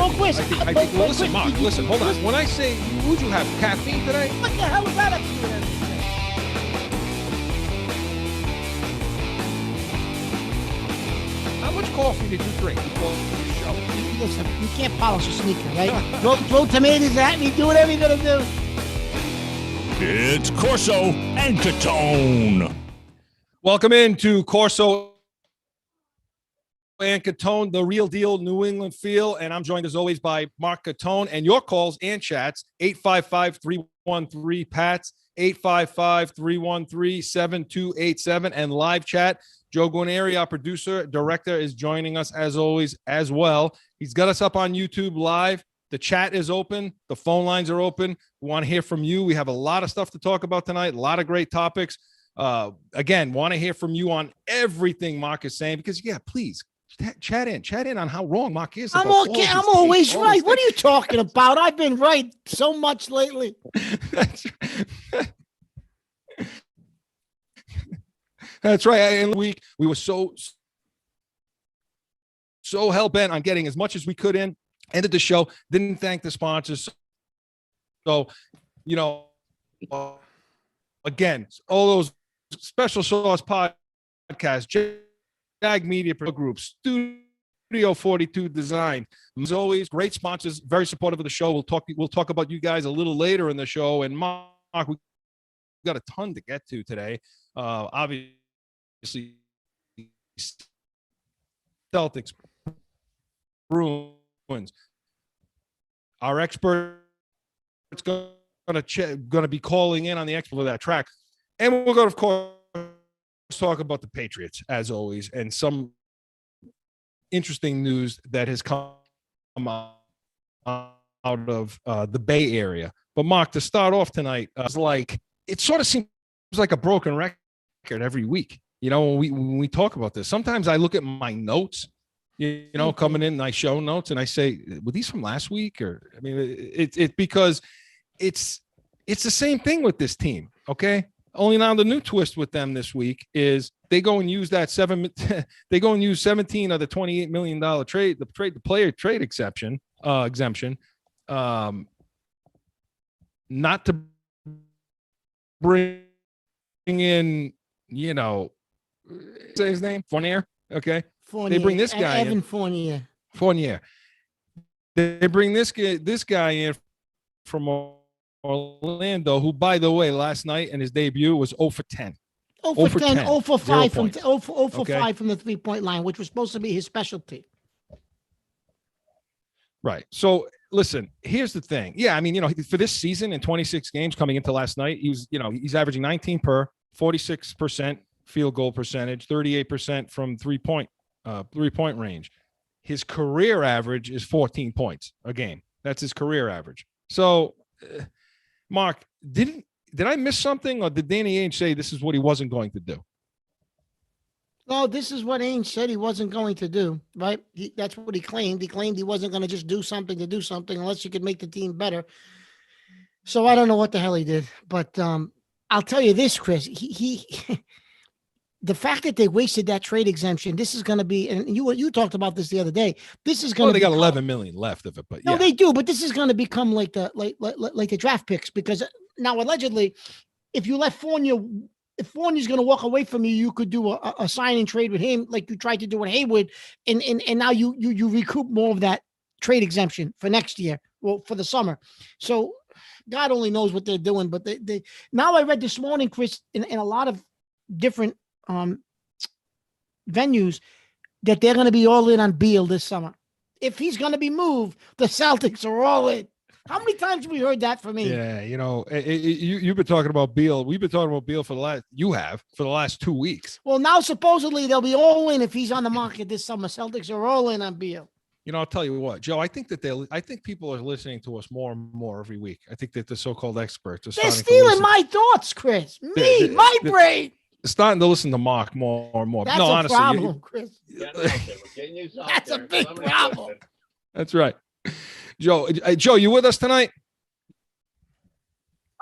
Well, Chris, Well, listen, Mark, listen, hold on. When I say, would you have caffeine today? What the hell is that up to you then? How much coffee did you drink before the show? Listen, you can't polish a sneaker, right? throw tomatoes at me, do whatever you're going to do. It's Corso and Catone. Welcome into Corso and Catone, the real deal New England feel. And I'm joined as always by Mark Catone, and your calls and chats, 855-313-PATS, 855-313-7287, and live chat. Joe Guarnieri, our producer, director, is joining us as always as well. He's got us up on YouTube live. The chat is open. The phone lines are open. We want to hear from you. We have a lot of stuff to talk about tonight, a lot of great topics. Again, want to hear from you on everything Mark is saying, because, yeah, please chat in on how wrong Mark is. I'm always right. What are you talking about? I've been right so much lately. That's right. In the week, we were so hell-bent on getting as much as we could in. Ended the show, didn't thank the sponsors. So, again, all those special sauce podcasts, Jag Media Group, Studio 42 Design. As always, great sponsors, very supportive of the show. We'll talk about you guys a little later in the show. And Mark, we got a ton to get to today. Obviously, Celtics, Bruins. Our expert's going to be calling in on the expert of that track, and we're going to, of course, talk about the Patriots as always, and some interesting news that has come out of the Bay Area. But Mark, to start off tonight, it sort of seems like a broken record every week. When we talk about this, sometimes I look at my notes, coming in, I show notes and I say, were these from last week? Or, I mean, it's because it's the same thing with this team. Okay. Only now the new twist with them this week is they go and use that 17 of the $28 million the player trade exemption, not to bring in, say his name, Fournier. Okay. Fournier. They bring this guy Evan in. Fournier. They bring this guy in from Orlando, who, by the way, last night in his debut was 0 for 10. 0 for 10, 0 for 5 from 0 for Okay. 5 from the 3-point line, which was supposed to be his specialty. Right. So listen, here's the thing. Yeah, I mean, for this season in 26 games coming into last night, he's averaging 19 per, 46% field goal percentage, 38% from three-point range. His career average is 14 points a game. That's his career average. So, Mark, did I miss something, or did Danny Ainge say this is what he wasn't going to do? No, this is what Ainge said he wasn't going to do, right? That's what he claimed. He claimed he wasn't going to just do something to do something unless he could make the team better. So I don't know what the hell he did, but I'll tell you this, Chris. He the fact that they wasted that trade exemption, this is going to be, and you talked about this the other day. This is going to. They got 11 million left of it, but no, yeah. they do. But this is going to become like the draft picks, because now allegedly, if you let Fournier. If Fournier's going to walk away from you, you could do a sign and trade with him like you tried to do with Hayward, and now you recoup more of that trade exemption for next year, well, for the summer. So God only knows what they're doing. But they now I read this morning, Chris, in a lot of different venues, that they're going to be all in on Beal this summer. If he's going to be moved, the Celtics are all in. How many times have we heard that from me? Yeah, you've been talking about Beal. We've been talking about Beal for the last 2 weeks. Well, now supposedly they'll be all in if he's on the market this summer. Celtics are all in on Beal. I'll tell you what, Joe. I think people are listening to us more and more every week. I think that the so-called experts are they're stealing my thoughts, Chris. My brain. Starting to listen to Mark more and more. That's a problem, Chris. That's a big problem. That's right. Joe, you with us tonight?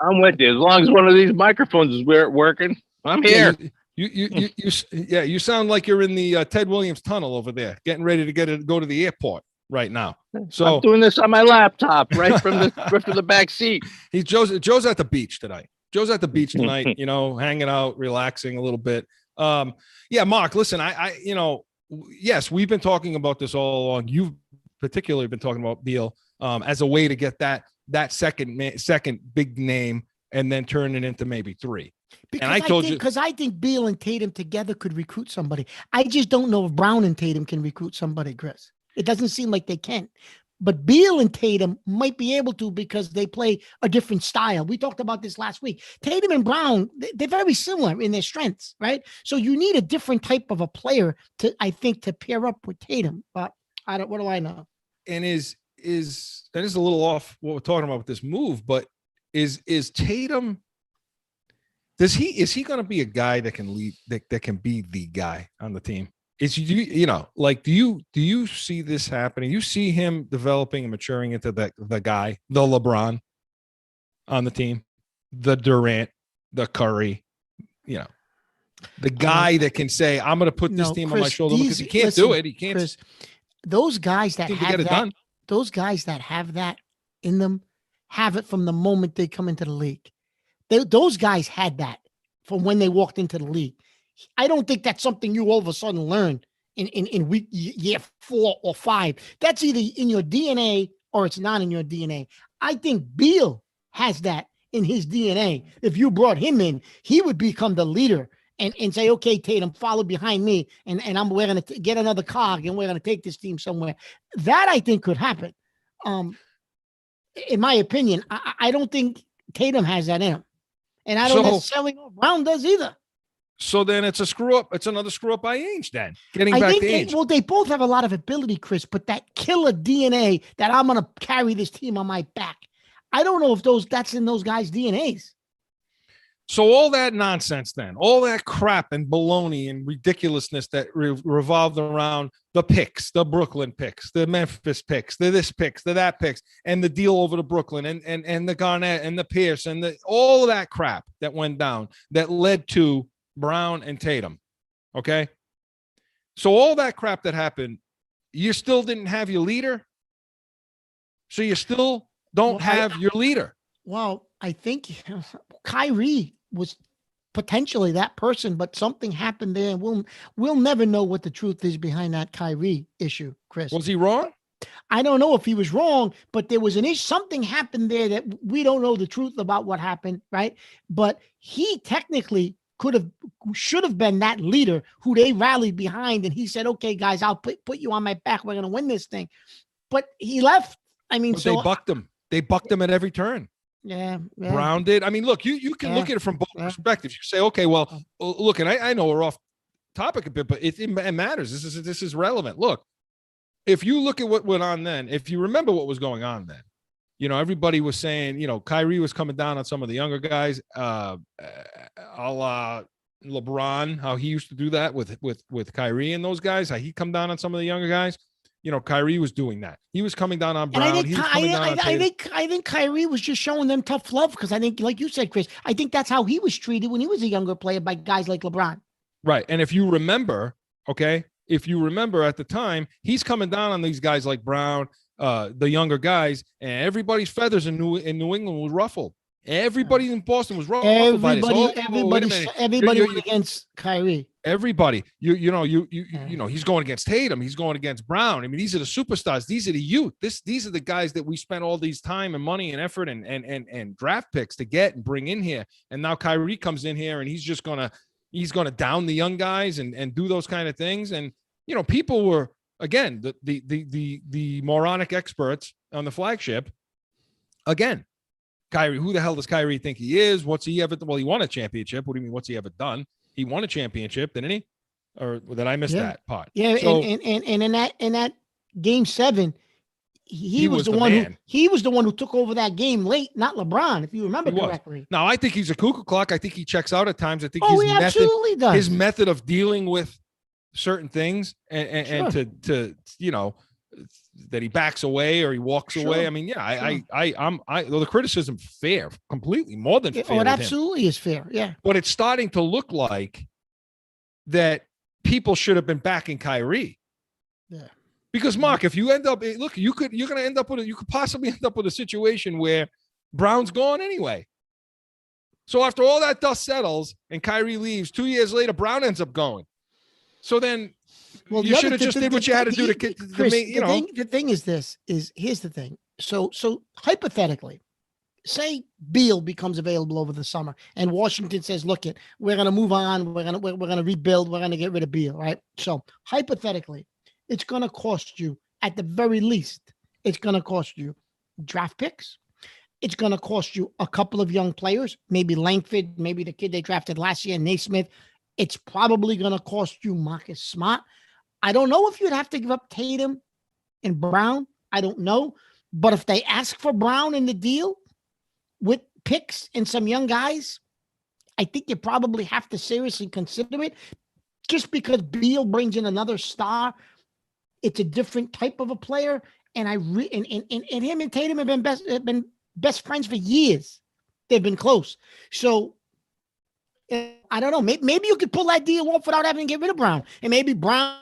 I'm with you. As long as one of these microphones is working, I'm here. You sound like you're in the Ted Williams tunnel over there, getting ready to go to the airport. right now. I'm So doing this on my laptop, right from the back seat. Joe's at the beach tonight. Joe's at the beach tonight, you know, hanging out, relaxing a little bit. Yeah, Mark, listen, I yes, we've been talking about this all along. You've particularly been talking about Beal as a way to get that second big name and then turn it into maybe three. Because And I told you, because I think Beal and Tatum together could recruit somebody. I just don't know if Brown and Tatum can recruit somebody, Chris. It doesn't seem like they can. But Beal and Tatum might be able to because they play a different style. We talked about this last week. Tatum and Brown, they're very similar in their strengths, right? So you need a different type of a player I think, to pair up with Tatum. But what do I know? and is that is a little off what we're talking about with this move, but is Tatum, is he going to be a guy that can lead, that can be the guy on the team? Is you know, like, do you see this happening? You see him developing and maturing into the guy, the LeBron on the team, the Durant, the Curry, you know, the guy that can say, I'm going to put this team on my shoulder, because he can't do it. He can't. Chris, those guys that have that, done. those guys that have that in them have it from the moment they come into the league. Those guys had that from when they walked into the league. I don't think that's something you all of a sudden learn in year 4 or 5. That's either in your DNA or it's not in your DNA. I think Beal has that in his DNA. If you brought him in, he would become the leader and say, okay, Tatum, follow behind me, and we're going to get another cog, and we're going to take this team somewhere. That I think could happen. In my opinion, I don't think Tatum has that in him. And I don't necessarily know Brown does either. So then it's a screw up. It's another screw up by Ainge then. Getting back to Ainge. They both have a lot of ability, Chris, but that killer DNA that I'm going to carry this team on my back, I don't know if that's in those guys' DNAs. So all that nonsense then, all that crap and baloney and ridiculousness that revolved around the picks, the Brooklyn picks, the Memphis picks, the this picks, the that picks, and the deal over to Brooklyn and the Garnett and the Pierce and all of that crap that went down that led to Brown and Tatum. Okay. So all that crap that happened, you still didn't have your leader. So you still don't have your leader. Well, I think Kyrie was potentially that person, but something happened there. We'll never know what the truth is behind that Kyrie issue, Chris. Was he wrong? I don't know if he was wrong, but there was an issue. Something happened there that we don't know the truth about what happened, right? But he technically should have been that leader who they rallied behind, and he said, "Okay, guys, I'll put you on my back. We're going to win this thing." But he left. I mean, they bucked him. They bucked him at every turn. Yeah. Brown did. I mean, look, you can look at it from both perspectives. You say, okay, well, look, and I know we're off topic a bit, but it matters. This is relevant. Look, if you look at what went on then, if you remember what was going on then, you know, everybody was saying, you know, Kyrie was coming down on some of the younger guys, a la LeBron, how he used to do that with Kyrie and those guys, how he'd come down on some of the younger guys. You know, Kyrie was doing that. He was coming down on Brown. I think Kyrie was just showing them tough love because I think, like you said, Chris, I think that's how he was treated when he was a younger player by guys like LeBron. Right. And if you remember, at the time, he's coming down on these guys like Brown, the younger guys, and everybody's feathers in New England was ruffled. Everybody in Boston was ruffled by this. Everybody went against Kyrie. Everybody, you know, he's going against Tatum. He's going against Brown. I mean, these are the superstars. These are the youth. These are the guys that we spent all these time and money and effort and draft picks to get and bring in here. And now Kyrie comes in here and he's gonna down the young guys and do those kind of things. And you know, people were, again, the moronic experts on the flagship. Again, Kyrie, who the hell does Kyrie think he is? What's he ever? Well, he won a championship. What do you mean? What's he ever done? He won a championship, didn't he? Or did I miss that part? Yeah, so, and in that game 7, he was the one who took over that game late, not LeBron, if you remember correctly. No, I think he's a cuckoo clock. I think he checks out at times. I think he absolutely does. His method of dealing with certain things and to you know, that he backs away or he walks away. I mean, the criticism fair, completely more than fair. It absolutely is fair. Yeah. But it's starting to look like that people should have been backing Kyrie. Yeah. Because Mark, if you end up look, you're going to end up you could possibly end up with a situation where Brown's gone anyway. So after all that dust settles and Kyrie leaves, 2 years later, Brown ends up going. So then you should have just did what you had to do to Chris, you know. The thing is here's the thing. So hypothetically, say Beal becomes available over the summer and Washington says, look, we're going to move on. We're going to rebuild. We're going to get rid of Beal. Right. So hypothetically, it's going to cost you at the very least, it's going to cost you draft picks. It's going to cost you a couple of young players, maybe Langford, maybe the kid they drafted last year, Naismith. It's probably going to cost you Marcus Smart. I don't know if you'd have to give up Tatum and Brown. I don't know. But if they ask for Brown in the deal with picks and some young guys, I think you probably have to seriously consider it. Just because Beal brings in another star, it's a different type of a player. And and him and Tatum have been best friends for years. They've been close. So I don't know. Maybe you could pull that deal off without having to get rid of Brown. And maybe Brown,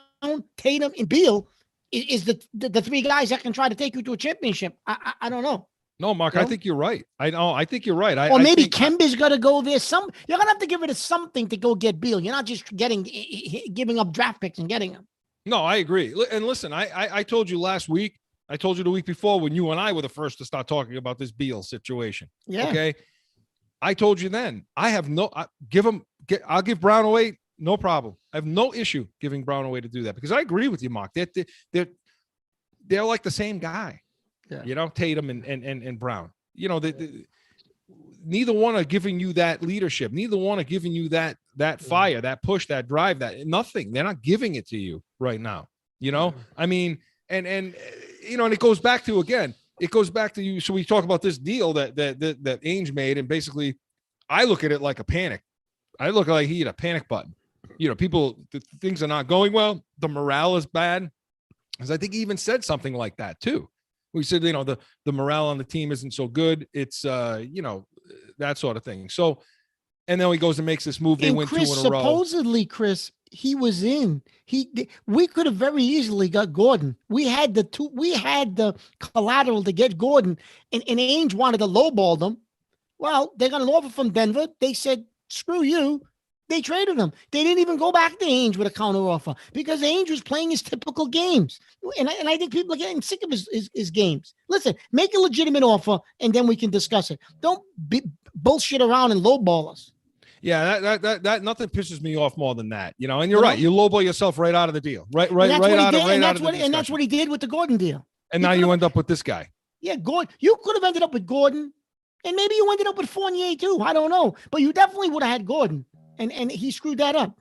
Tatum, and Beal is the three guys that can try to take you to a championship. I don't know. No, Mark, I think you're right. I think you're right. Or maybe Kemba's got to go there. You're gonna have to give it something to go get Beal. You're not just giving up draft picks and getting them. No, I agree. And listen, I told you last week. I told you the week before when you and I were the first to start talking about this Beal situation. Yeah. Okay. I told you then. I'll give Brown away. No problem. I have no issue giving Brown away to do that because I agree with you, Mark. They're like the same guy. Yeah. You know, Tatum and Brown. You know, neither one are giving you that leadership. Neither one are giving you that fire, that push, that drive, that nothing. They're not giving it to you right now. You know, I mean, and you know, and it goes back to you. So we talk about this deal that Ainge made, and basically, I look at it like a panic. I look like he hit a panic button. You know, things are not going well. The morale is bad, because I think he even said something like that too. We said, you know, the morale on the team isn't so good. It's you know, that sort of thing. So, and then he goes and makes this move. They win 2 in a row. Supposedly, Chris, he was in. We could have very easily got Gordon. We had the collateral to get Gordon, and Ainge wanted to lowball them. Well, they got an offer from Denver. They said, screw you. They traded him. They didn't even go back to Ainge with a counter offer because Ainge was playing his typical games. And I think people are getting sick of his games. Listen, make a legitimate offer, and then we can discuss it. Don't bullshit around and lowball us. Yeah, that nothing pisses me off more than that, you know. And you're right, you lowball yourself right out of the deal, right out of the and that's what he did with the Gordon deal. And now you end up with this guy. Yeah, Gordon. You could have ended up with Gordon, and maybe you ended up with Fournier too. I don't know, but you definitely would have had Gordon, and he screwed that up.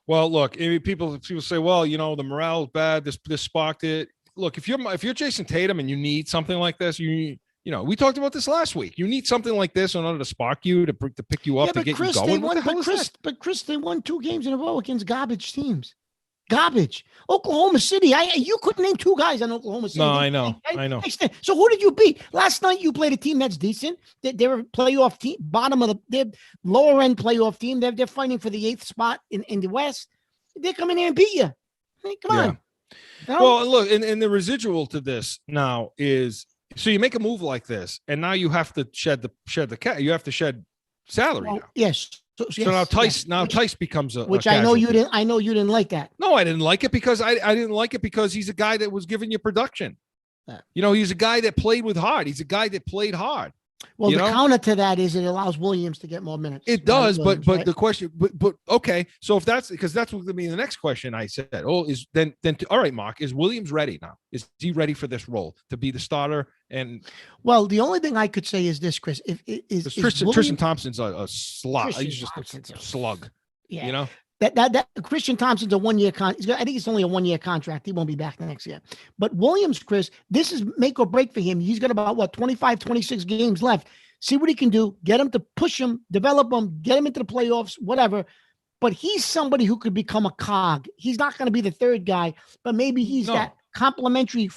Well, look, people say, well, you know, the morale is bad. This sparked it. Look, if you're Jason Tatum and you need something like this, you know, we talked about this last week. You need something like this in order to spark you, to pick you up, to get Chris, you going. Chris, they won 2 games in a row against garbage teams. Garbage. Oklahoma City. You couldn't name 2 guys on Oklahoma City. No, I know. So who did you beat? Last night you played a team that's decent. They're a playoff team, they're lower end playoff team. They're fighting for the 8th spot in the West. They're coming in and beat you. I mean, come on. No? Well, look, and the residual to this now is, so you make a move like this, and now you have to shed the cat. You have to shed salary now. Yes. So now Tice becomes a which I know you didn't. I know you didn't like that. No, I didn't like it because I didn't like it because he's a guy that was giving you production. You know, he's a guy that played with heart. He's a guy that played hard. Well, the counter to that is it allows Williams to get more minutes. It does, but the question, but okay. So if that's because that's going to be the next question. I said, all right, Mark, is Williams ready now? Is he ready for this role to be the starter? And well, the only thing I could say is this, Chris, Tristan Thompson's a slug. He's just a slug. Yeah, you know. That Christian Thompson's a 1-year contract. I think it's only a 1-year contract. He won't be back next year. But Williams, Chris, this is make or break for him. He's got about 25, 26 games left. See what he can do. Get him to push him, develop him, get him into the playoffs, whatever. But he's somebody who could become a cog. He's not going to be the third guy, but maybe he's that complimentary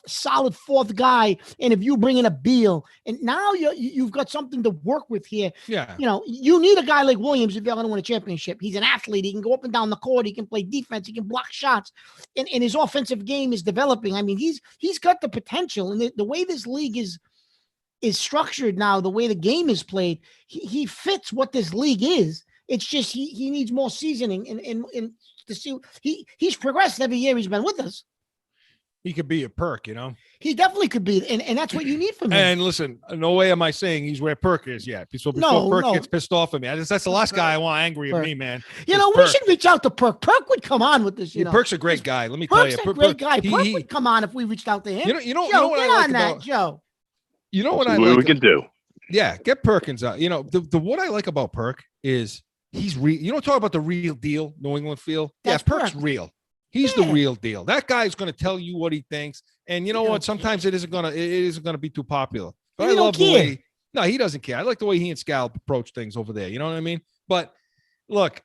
solid fourth guy. And if you bring in a Beal, and now you've got something to work with here. Yeah. You need a guy like Williams if you're going to win a championship. He's an athlete. He can go up and down the court. He can play defense. He can block shots. And his offensive game is developing. I mean, he's got the potential. And the way this league is structured now, the way the game is played, he fits what this league is. It's just he needs more seasoning and to see he's progressed every year he's been with us. He could be a perk, He definitely could be, and that's what you need from him. And listen, no way am I saying he's where Perk is yet. So before Perk gets pissed off at me, that's the last guy I want angry at me, man. We should reach out to Perk. Perk would come on with this. Perk's a great guy. Let me tell you, Perk's a great guy. Perk would come on if we reached out to him. Joe, get on that, Joe. You know what I like? We can do. Yeah, get Perkins out. The what I like about Perk is he's real. You don't talk about the real deal, New England feel. That's Perk's real. He's the real deal. That guy's going to tell you what he thinks, and you know what? Sometimes it isn't gonna be too popular. But I love the way. No, he doesn't care. I like the way he and Scallop approach things over there. You know what I mean? But look,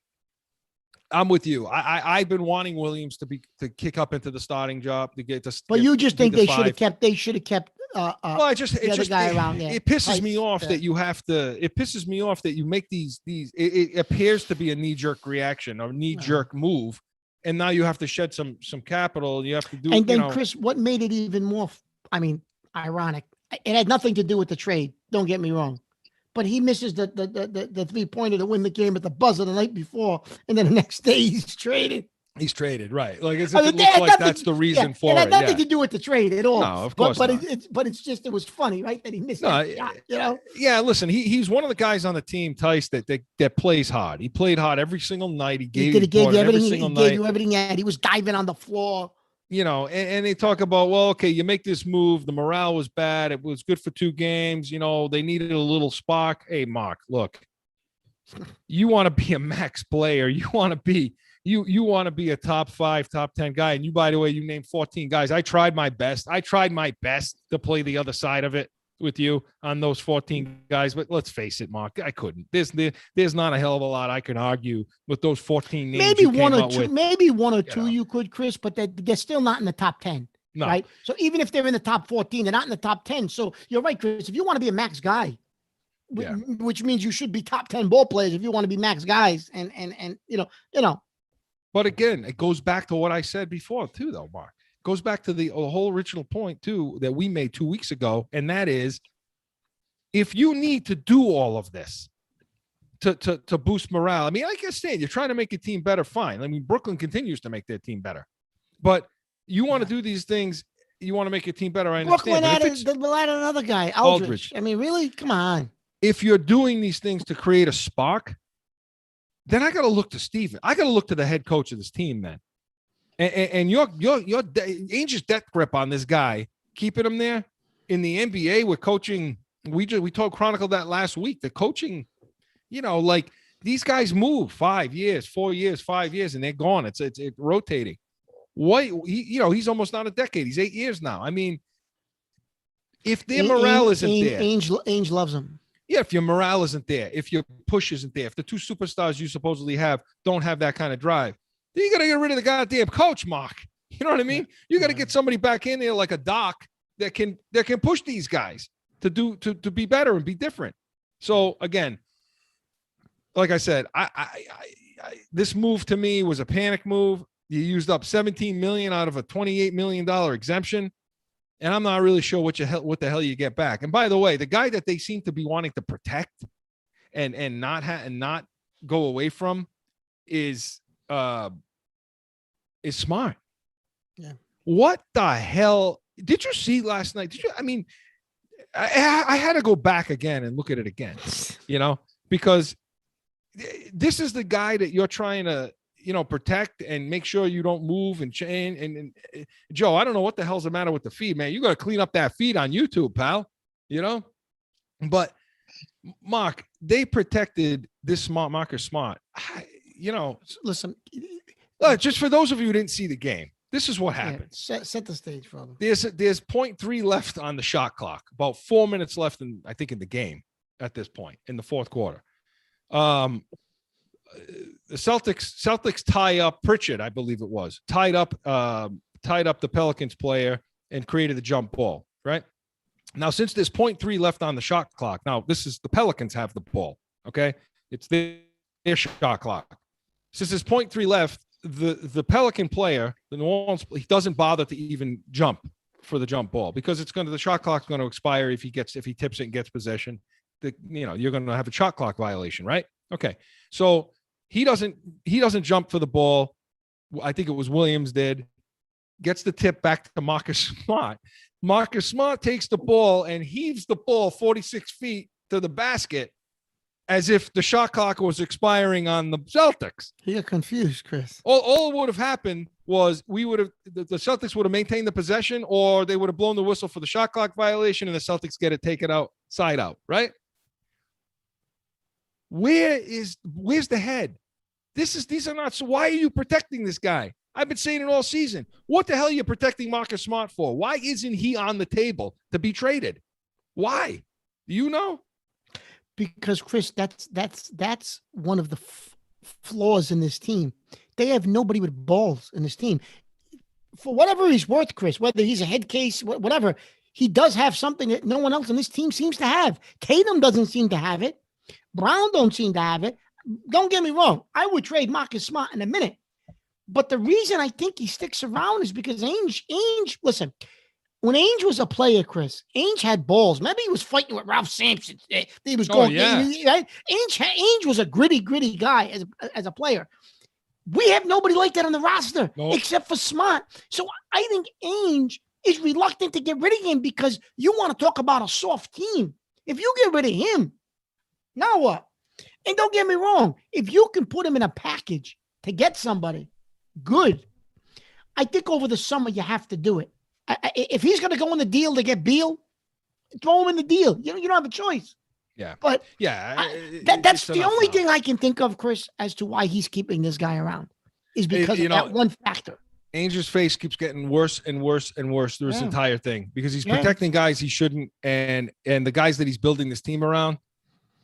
I'm with you. I've been wanting Williams to kick up into the starting job to get to. But you just think they should have kept. They should have kept. Well, the other guy around there. It pisses me off that you have to. It pisses me off that you make these. It appears to be a knee-jerk reaction or knee-jerk move. And now you have to shed some capital. You have to do. And then, Chris, what made it even more, ironic? It had nothing to do with the trade. Don't get me wrong, but he misses the 3-pointer to win the game at the buzzer the night before, and then the next day he's traded. He's traded, right? Like it looks like that's the reason for it. It had nothing to do with the trade at all. No, of course but not. It was funny, right? That he missed that shot, Yeah, listen, he's one of the guys on the team, Tice, that plays hard. He played hard every single night. He gave you everything. He gave you everything he had. He was diving on the floor. And they talk about, well, okay, you make this move. The morale was bad. It was good for 2 games. They needed a little spark. Hey, Mark, look, you want to be a max player. You want to be. You want to be a top 5, top 10 guy. And by the way, you named 14 guys. I tried my best to play the other side of it with you on those 14 guys. But let's face it, Mark, I couldn't. There's not a hell of a lot I can argue with those 14 names. Maybe one or two you could, Chris, but they're still not in the top 10. No. Right. So even if they're in the top 14, they're not in the top 10. So you're right, Chris. If you want to be a max guy, which means you should be top 10 ball players if you want to be max guys. And But again, it goes back to what I said before, too, though, Mark. It goes back to the whole original point, too, that we made 2 weeks ago. And that is, if you need to do all of this to boost morale, I understand you're trying to make your team better, fine. Brooklyn continues to make their team better. But you want to do these things, you want to make your team better, I understand. Brooklyn added another guy, Aldridge. Really? Come on. If you're doing these things to create a spark, then I got to look to Steven. I got to look to the head coach of this team, then. And your Ainge's death grip on this guy, keeping him there in the NBA with coaching. We chronicled that last week. The coaching, these guys move 5 years, 4 years, 5 years, and they're gone. It's rotating. He's almost not a decade. He's 8 years now. If their morale isn't there, Ainge loves him. Yeah, if your morale isn't there, if your push isn't there, if the 2 superstars you supposedly have don't have that kind of drive, then you got to get rid of the goddamn coach, Mark. You know what I mean? You got to get somebody back in there like a Doc that can push these guys to be better and be different. So again, like I said, this move to me was a panic move. You used up $17 million out of a $28 million exemption. And I'm not really sure what the hell you get back. And by the way, the guy that they seem to be wanting to protect and not go away from is Smart. Yeah. What the hell did you see last night? I had to go back again and look at it again, because this is the guy that you're trying to protect and make sure you don't move and change. And Joe, I don't know what the hell's the matter with the feed, man. You got to clean up that feed on YouTube, pal. But Mark, they protected this Marcus Smart. Listen, just for those of you who didn't see the game, this is what happened. Set the stage, brother. There's 0.3 left on the shot clock. About 4 minutes left in the game at this point in the fourth quarter. The Celtics tie up Pritchard, I believe it was, tied up tied up the Pelicans player and created the jump ball, right? Now, since there's 0.3 left on the shot clock, now this is the Pelicans have the ball, okay? It's their shot clock. Since there's 0.3 left, the Pelican player, the New Orleans, he doesn't bother to even jump for the jump ball because the shot clock's going to expire if he tips it and gets possession. You're going to have a shot clock violation, right? Okay, so he doesn't jump for the ball. I think it was Williams did. Gets the tip back to Marcus Smart. Marcus Smart takes the ball and heaves the ball 46 feet to the basket as if the shot clock was expiring on the Celtics. You got confused, Chris. All would have happened was the Celtics would have maintained the possession, or they would have blown the whistle for the shot clock violation and the Celtics take it out, side out, right? Where's the head? These are not. So why are you protecting this guy? I've been saying it all season. What the hell are you protecting Marcus Smart for? Why isn't he on the table to be traded? Why? Do you know? Because Chris, that's one of the flaws in this team. They have nobody with balls in this team. For whatever he's worth, Chris, whether he's a head case, whatever, he does have something that no one else in this team seems to have. Tatum doesn't seem to have it. Brown don't seem to have it. Don't get me wrong. I would trade Marcus Smart in a minute. But the reason I think he sticks around is because Ainge, listen, when Ainge was a player, Chris, Ainge had balls. Maybe he was fighting with Ralph Sampson. He was going, right? Ainge was a gritty guy as a player. We have nobody like that on the roster except for Smart. So I think Ainge is reluctant to get rid of him because you want to talk about a soft team. If you get rid of him, now what? And don't get me wrong, if you can put him in a package to get somebody good, I think over the summer you have to do it. If he's going to go in the deal to get Beal, throw him in the deal. You don't have a choice. Yeah. But yeah, that's the only thing I can think of, Chris, as to why he's keeping this guy around is because of that one factor. Ainge's face keeps getting worse and worse and worse through this entire thing because he's protecting guys he shouldn't, and the guys that he's building this team around,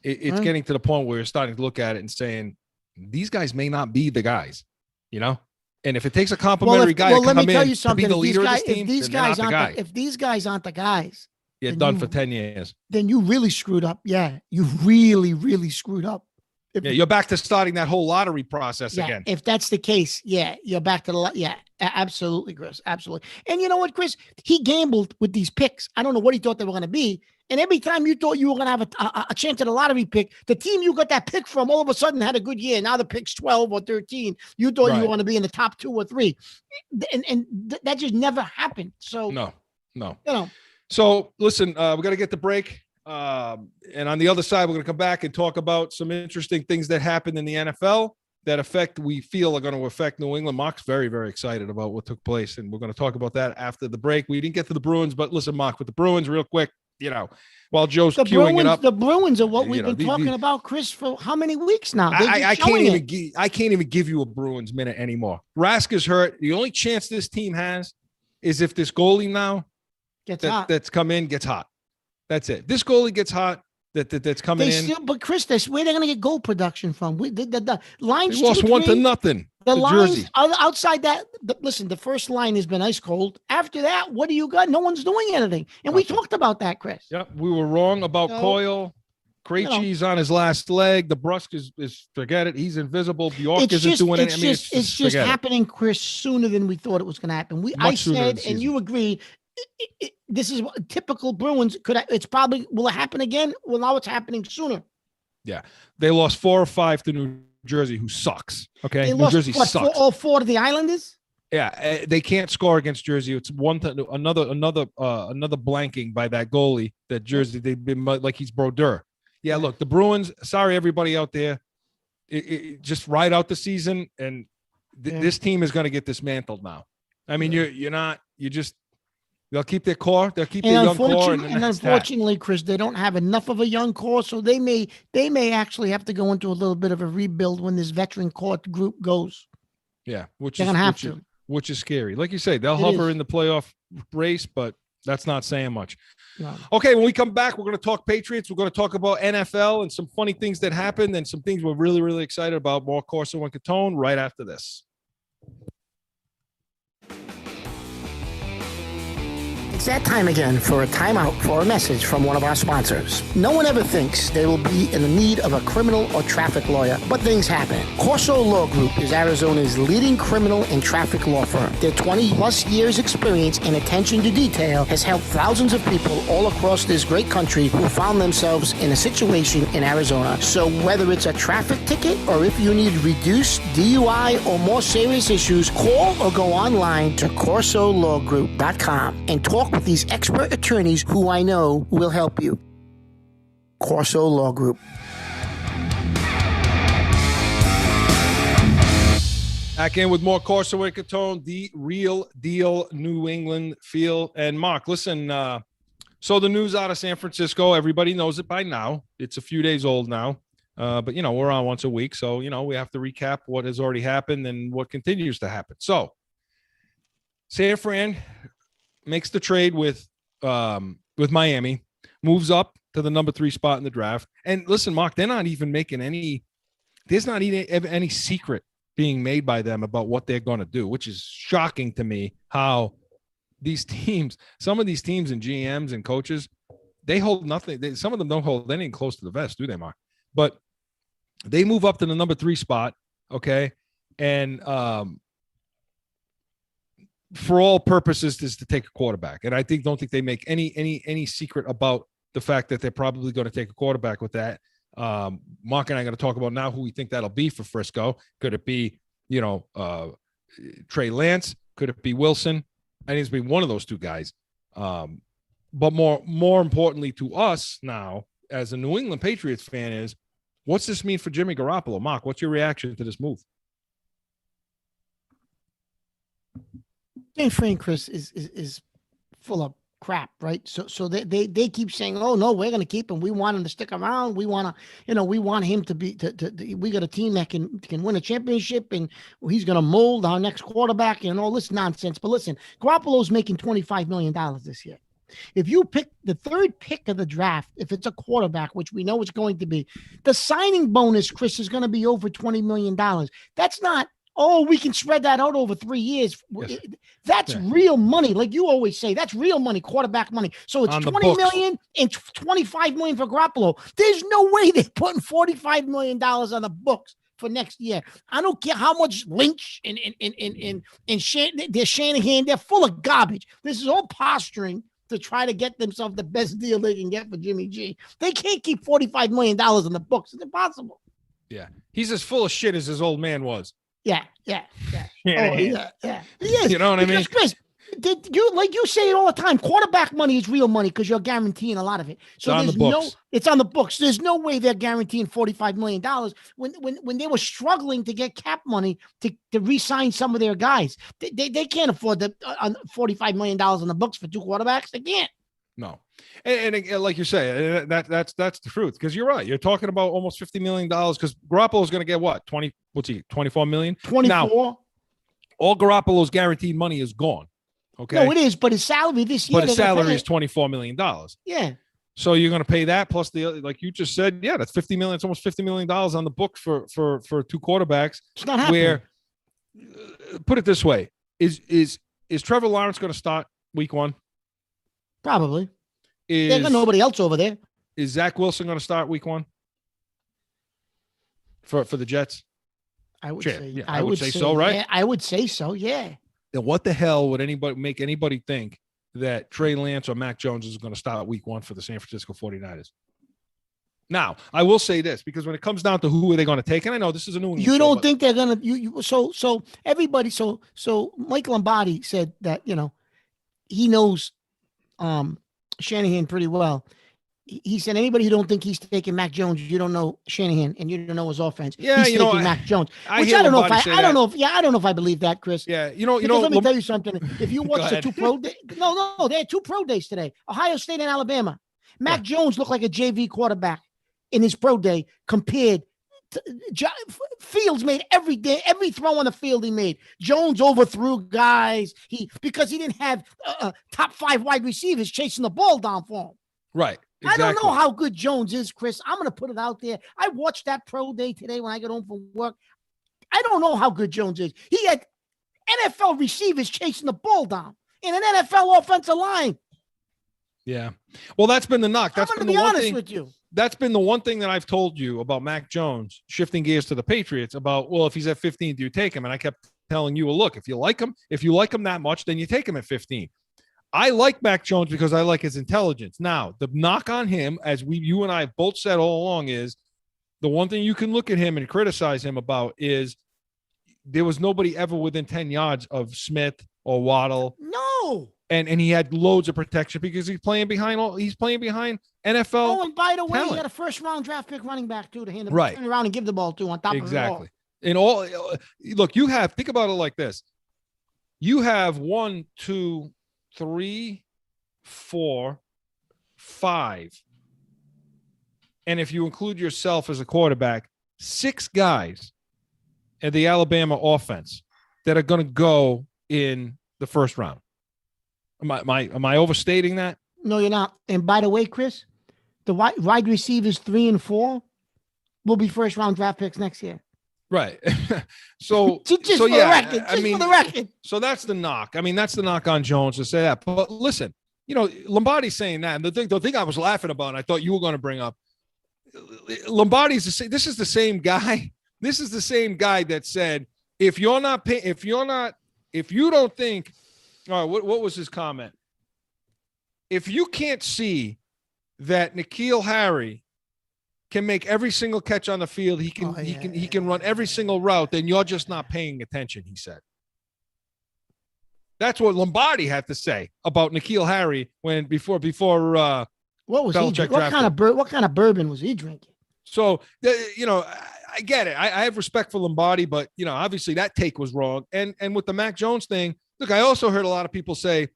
it's getting to the point where you're starting to look at it and saying, these guys may not be the guys, And if it takes a complimentary guy to come in to be the leader of this team, if these guys aren't the guys, you're done for 10 years. Then you really screwed up. Yeah, you really, really screwed up. You're back to starting that whole lottery process again. If that's the case, you're back to absolutely, Chris, absolutely. And you know what, Chris? He gambled with these picks. I don't know what he thought they were going to be. And every time you thought you were going to have a chance at a lottery pick, the team you got that pick from all of a sudden had a good year. Now the pick's 12 or 13. You thought you were going to be in the top 2 or 3. And that just never happened. So no. So listen, we got to get the break. And on the other side, we're going to come back and talk about some interesting things that happened in the NFL that we feel are going to affect New England. Mark's very, very excited about what took place. And we're going to talk about that after the break. We didn't get to the Bruins, but listen, Mark, with the Bruins real quick, while Joe's queuing it up. The Bruins are what we've been talking about, Chris, for how many weeks now? I can't even give you a Bruins minute anymore. Raska's hurt. The only chance this team has is if this goalie now that's come in gets hot. That's it. This goalie gets hot. That's coming in. But Chris, that's where they're going to get goal production from. The lines they lost 1-0. The lines outside that. Listen, the first line has been ice cold. After that, what do you got? No one's doing anything, and we talked about that, Chris. Yep, we were wrong about Coyle. Krejci's on his last leg. The Brusque is forget it. He's invisible. Bjork isn't doing anything. It's just happening, Chris, sooner than we thought it was going to happen. I said, and you agreed. This is typical Bruins. Will it happen again? Well, now it's happening sooner. Yeah, they lost 4 or 5 to New Jersey, who sucks. Okay, New Jersey sucks. All 4 to the Islanders. Yeah, they can't score against Jersey. It's another blanking by that goalie. That Jersey, they've been like he's Brodeur. Yeah, look, the Bruins. Sorry, everybody out there. Just ride out the season, and this team is going to get dismantled now. I mean, they'll keep their core. They'll keep their young core. And unfortunately, Chris, they don't have enough of a young core, so they may actually have to go into a little bit of a rebuild when this veteran core group goes. Yeah, which is scary. Like you say, they'll hover in the playoff race, but that's not saying much. No. Okay, when we come back, we're going to talk Patriots. We're going to talk about NFL and some funny things that happened and some things we're really, really excited about. More Corso and Catone right after this. It's that time again for a timeout for a message from one of our sponsors. No one ever thinks they will be in the need of a criminal or traffic lawyer, but things happen. Corso Law Group is Arizona's leading criminal and traffic law firm. Their 20-plus years experience and attention to detail has helped thousands of people all across this great country who found themselves in a situation in Arizona. So whether it's a traffic ticket or if you need reduced DUI or more serious issues, call or go online to CorsoLawGroup.com and talk with these expert attorneys who I know will help you. Corso Law Group. Back in with more Corso Catone, the real deal New England feel. And Mark, listen, so the news out of San Francisco, everybody knows it by now. It's a few days old now. But, we're on once a week. So, we have to recap what has already happened and what continues to happen. So San Fran makes the trade with Miami, moves up to the number 3 spot in the draft. And listen, Mark, they're not even making there's not even any secret being made by them about what they're going to do, which is shocking to me how these teams, some of these teams and GMs and coaches, they hold nothing. Some of them don't hold anything close to the vest, do they, Mark? But they move up to the number 3 spot, okay? And for all purposes is to take a quarterback. And I don't think they make any secret about the fact that they're probably going to take a quarterback with that. Mark and I are going to talk about now who we think that'll be for Frisco. Could it be, Trey Lance? Could it be Wilson? I think it's be one of those two guys. But more importantly to us now, as a New England Patriots fan, is what's this mean for Jimmy Garoppolo? Mark, what's your reaction to this move? San Fran, Chris, is full of crap, right? So they keep saying, "Oh no, we're going to keep him. We want him to stick around. We want to, we want him to be. We got a team that can win a championship, and he's going to mold our next quarterback and all this nonsense." But listen, Garoppolo's making $25 million this year. If you pick the 3rd pick of the draft, if it's a quarterback, which we know it's going to be, the signing bonus, Chris, is going to be over $20 million. That's not. Oh, we can spread that out over 3 years. Yes. That's real money. Like you always say, that's real money, quarterback money. So it's $20 million and $25 million for Garoppolo. There's no way they're putting $45 million on the books for next year. I don't care how much Lynch and they're Shanahan, they're full of garbage. This is all posturing to try to get themselves the best deal they can get for Jimmy G. They can't keep $45 million on the books. It's impossible. Yeah. He's as full of shit as his old man was. Yeah. Yeah. You know what I mean? Chris, like you say it all the time, quarterback money is real money because you're guaranteeing a lot of it. So it's on the books. There's no way they're guaranteeing $45 million when they were struggling to get cap money to re-sign some of their guys. They can't afford the $45 million on the books for 2 quarterbacks. They can't. No. And like you say, that's the truth. Because you're right. You're talking about almost $50 million because Garoppolo is going to get what? 24 million? 24. Now, all Garoppolo's guaranteed money is gone. Okay. No, it is, but his salary this year. But his salary is $24 million. Yeah. So you're going to pay that plus the, like you just said, yeah, that's $50 million. It's almost $50 million on the book for 2 quarterbacks. It's not happening. Where, put it this way, is Trevor Lawrence going to start week 1? Probably. There's nobody else over there. Is Zach Wilson going to start week 1 for the Jets? I would say. Yeah, I would say so, right? Yeah, I would say so. Yeah. Then what the hell would make anybody think that Trey Lance or Mac Jones is going to start week 1 for the San Francisco 49ers? Now, I will say this, because when it comes down to who are they going to take, and I know this is a new one. You don't think they're going to so everybody so Mike Lombardi said that, he knows Shanahan pretty well. He said anybody who don't think he's taking Mac Jones, you don't know Shanahan and you don't know his offense. Yeah, he's taking Mac Jones. Which I don't know if I believe that, Chris. Yeah, let me tell you something. If you watch the 2 pro days, no, they had 2 pro days today. Ohio State and Alabama. Mac Jones looked like a JV quarterback in his pro day compared to Fields made every throw on the field he made. Jones overthrew guys. Because he didn't have top 5 wide receivers chasing the ball down for him. Right. Exactly. I don't know how good Jones is, Chris. I'm going to put it out there. I watched that pro day today when I got home from work. I don't know how good Jones is. He had NFL receivers chasing the ball down in an NFL offensive line. Yeah. Well, that's been the knock. That's I'm been going to the be one honest thing. with you. That's been the one thing that I've told you about Mac Jones shifting gears to the Patriots about, well, if he's at 15, do you take him? And I kept telling you, well, look, if you like him that much, then you take him at 15. I like Mac Jones because I like his intelligence. Now, the knock on him, as you and I have both said all along, is the one thing you can look at him and criticize him about is there was nobody ever within 10 yards of Smith or Waddle. No. And he had loads of protection because he's playing behind NFL. Oh, and by the way, talent. he had a first-round draft pick running back too to hand the Right. turn around and give the ball to on top Exactly. of it In all. all, look, think about it like this. You have 1, 2, 3, 4, 5. And if you include yourself as a quarterback, 6 guys at the Alabama offense that are going to go in the first round. Am I overstating that? No, you're not. And by the way, Chris, the wide receivers 3 and 4 will be first-round draft picks next year. Right. So, just so for yeah, the record. I mean, for the record. So that's the knock. I mean, that's the knock on Jones to say that. But listen, Lombardi's saying that. And the thing I was laughing about, and I thought you were going to bring up, Lombardi's this is the same guy. This is the same guy that said, if you don't think, all right, what was his comment? If you can't see that N'Keal Harry can make every single catch on the field, he can run every single route, then you're just not paying attention, he said. That's what Lombardi had to say about N'Keal Harry before what was Belichick he? What kind of bourbon was he drinking? So I get it. I have respect for Lombardi, but obviously that take was wrong. And with the Mac Jones thing, look, I also heard a lot of people say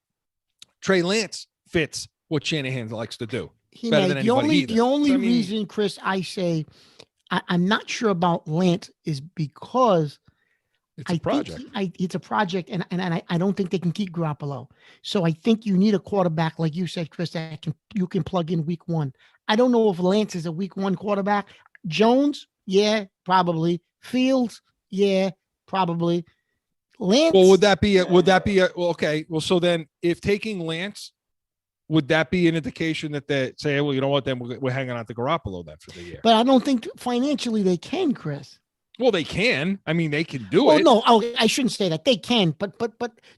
Trey Lance fits what Shanahan likes to do. The only reason, Chris, I say I'm not sure about Lance is because it's a project. It's a project, and I don't think they can keep Garoppolo. So I think you need a quarterback, like you said, Chris, that you can plug in week 1. I don't know if Lance is a week 1 quarterback. Jones, yeah, probably. Fields, yeah, probably. Lance. Well, would that be okay? Well, so then if taking Lance, would that be an indication that they say, well, you know what, then we're hanging on to Garoppolo then for the year? But I don't think financially they can, Chris. Well, they can. I mean, they can do it. No, I shouldn't say that. They can, but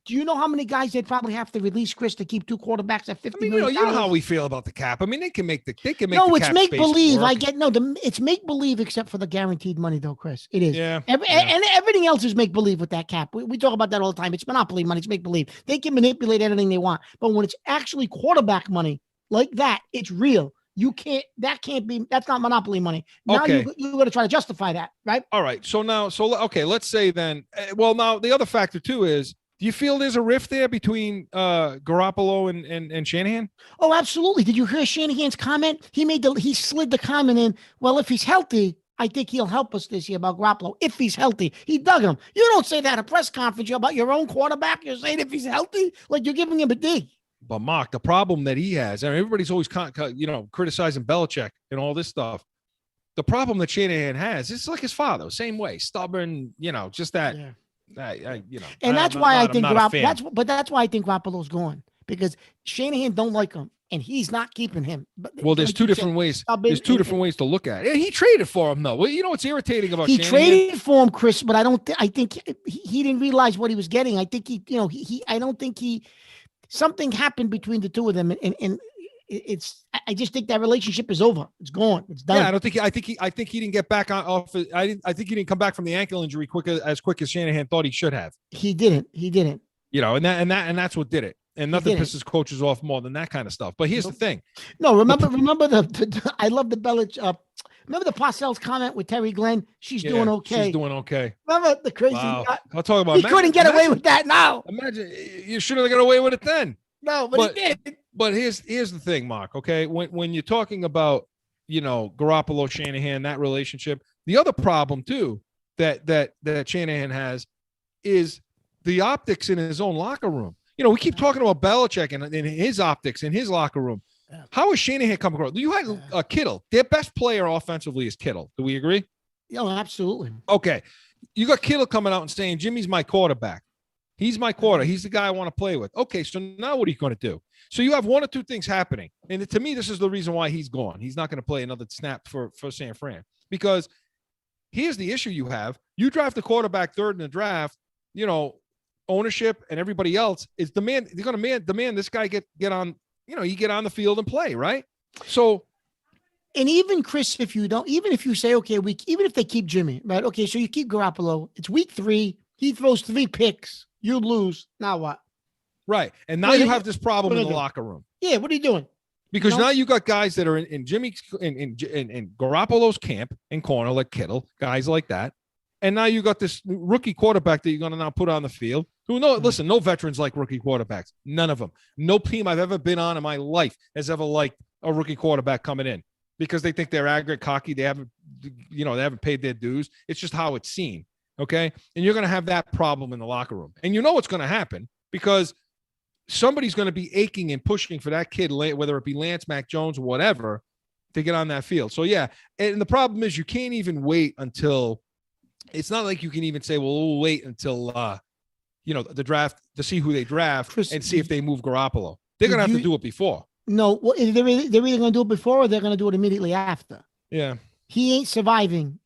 do you know how many guys they'd probably have to release, Chris, to keep 2 quarterbacks at $50 million? You know how we feel about the cap. I mean, they can make the No, it's cap make space believe. work. I get it's make believe except for the guaranteed money, though, Chris. It is. Yeah. And everything else is make believe with that cap. We talk about that all the time. It's monopoly money. It's make believe. They can manipulate anything they want, but when it's actually quarterback money like that, it's real. That's not monopoly money. Now Okay. you're going to try to justify that, right? All right. Okay, let's say then, well, now the other factor too is, do you feel there's a rift there between Garoppolo and Shanahan? Oh, absolutely. Did you hear Shanahan's comment? He slid the comment in, well, if he's healthy, I think he'll help us this year about Garoppolo. If he's healthy, he dug him. You don't say that at a press conference about your own quarterback. You're saying if he's healthy, like you're giving him a dig. But Mark, the problem that he has, I mean, everybody's always criticizing Belichick and all this stuff. The problem that Shanahan has, it's like his father, same way, stubborn, just that. Yeah. And that's why I think Garoppolo's gone, because Shanahan don't like him and he's not keeping him. Well, there's 2 different ways. There's 2 different ways to look at it. And he traded for him, though. Well, you know what's irritating about Shanahan? He traded for him, Chris, but I think he didn't realize what he was getting. I think something happened between the 2 of them, and I just think that relationship is over. It's gone. It's done. Yeah, I think he didn't get back off. I think he didn't come back from the ankle injury as quick as Shanahan thought he should have. He didn't. And that's what did it. And nothing pisses coaches off more than that kind of stuff. But here's the thing. No, remember I love the Belichick. Remember the Parcells comment with Terry Glenn? She's doing okay. She's doing okay. Remember the crazy? Wow. I'll talk about. He couldn't get away with that now. Imagine you should have got away with it then. No, but he did. But here's the thing, Mark. Okay, when you're talking about Garoppolo, Shanahan, that relationship, the other problem too that Shanahan has is the optics in his own locker room. We keep talking about Belichick and his optics in his locker room. Yeah. How is Shanahan coming across? You had Kittle. Their best player offensively is Kittle. Do we agree? Oh, absolutely. Okay. You got Kittle coming out and saying, Jimmy's my quarterback. He's my quarter. He's the guy I want to play with. Okay, so now what are you going to do? So you have one or two things happening. And to me, this is the reason why he's gone. He's not going to play another snap for San Fran. Because here's the issue you have. You draft the quarterback third in the draft, ownership and everybody else is demand. They're going to demand this guy get on, you get on the field and play, right? So. And even Chris, even if you say, okay, even if they keep Jimmy, right? Okay, so you keep Garoppolo. It's week 3. He throws 3 picks. You lose. Now what? Right. And now you have this problem in the locker room. Yeah. What are you doing? Because now you got guys that are in Jimmy's in Garoppolo's camp in corner, like Kittle, guys like that. And now you got this rookie quarterback that you're going to now put on the field. Listen, no veterans like rookie quarterbacks. None of them. No team I've ever been on in my life has ever liked a rookie quarterback coming in because they think they're arrogant, cocky. They haven't paid their dues. It's just how it's seen. Okay. And you're going to have that problem in the locker room. And you know what's going to happen because somebody's going to be aching and pushing for that kid, whether it be Lance, Mac Jones, or whatever, to get on that field. So, yeah. And the problem is you can't even wait until it's not like you can even say, well, we'll wait until, the draft to see who they draft and see if they move Garoppolo. They're going to have to do it before. No, well, they're either going to do it before or they're going to do it immediately after. Yeah. He ain't surviving.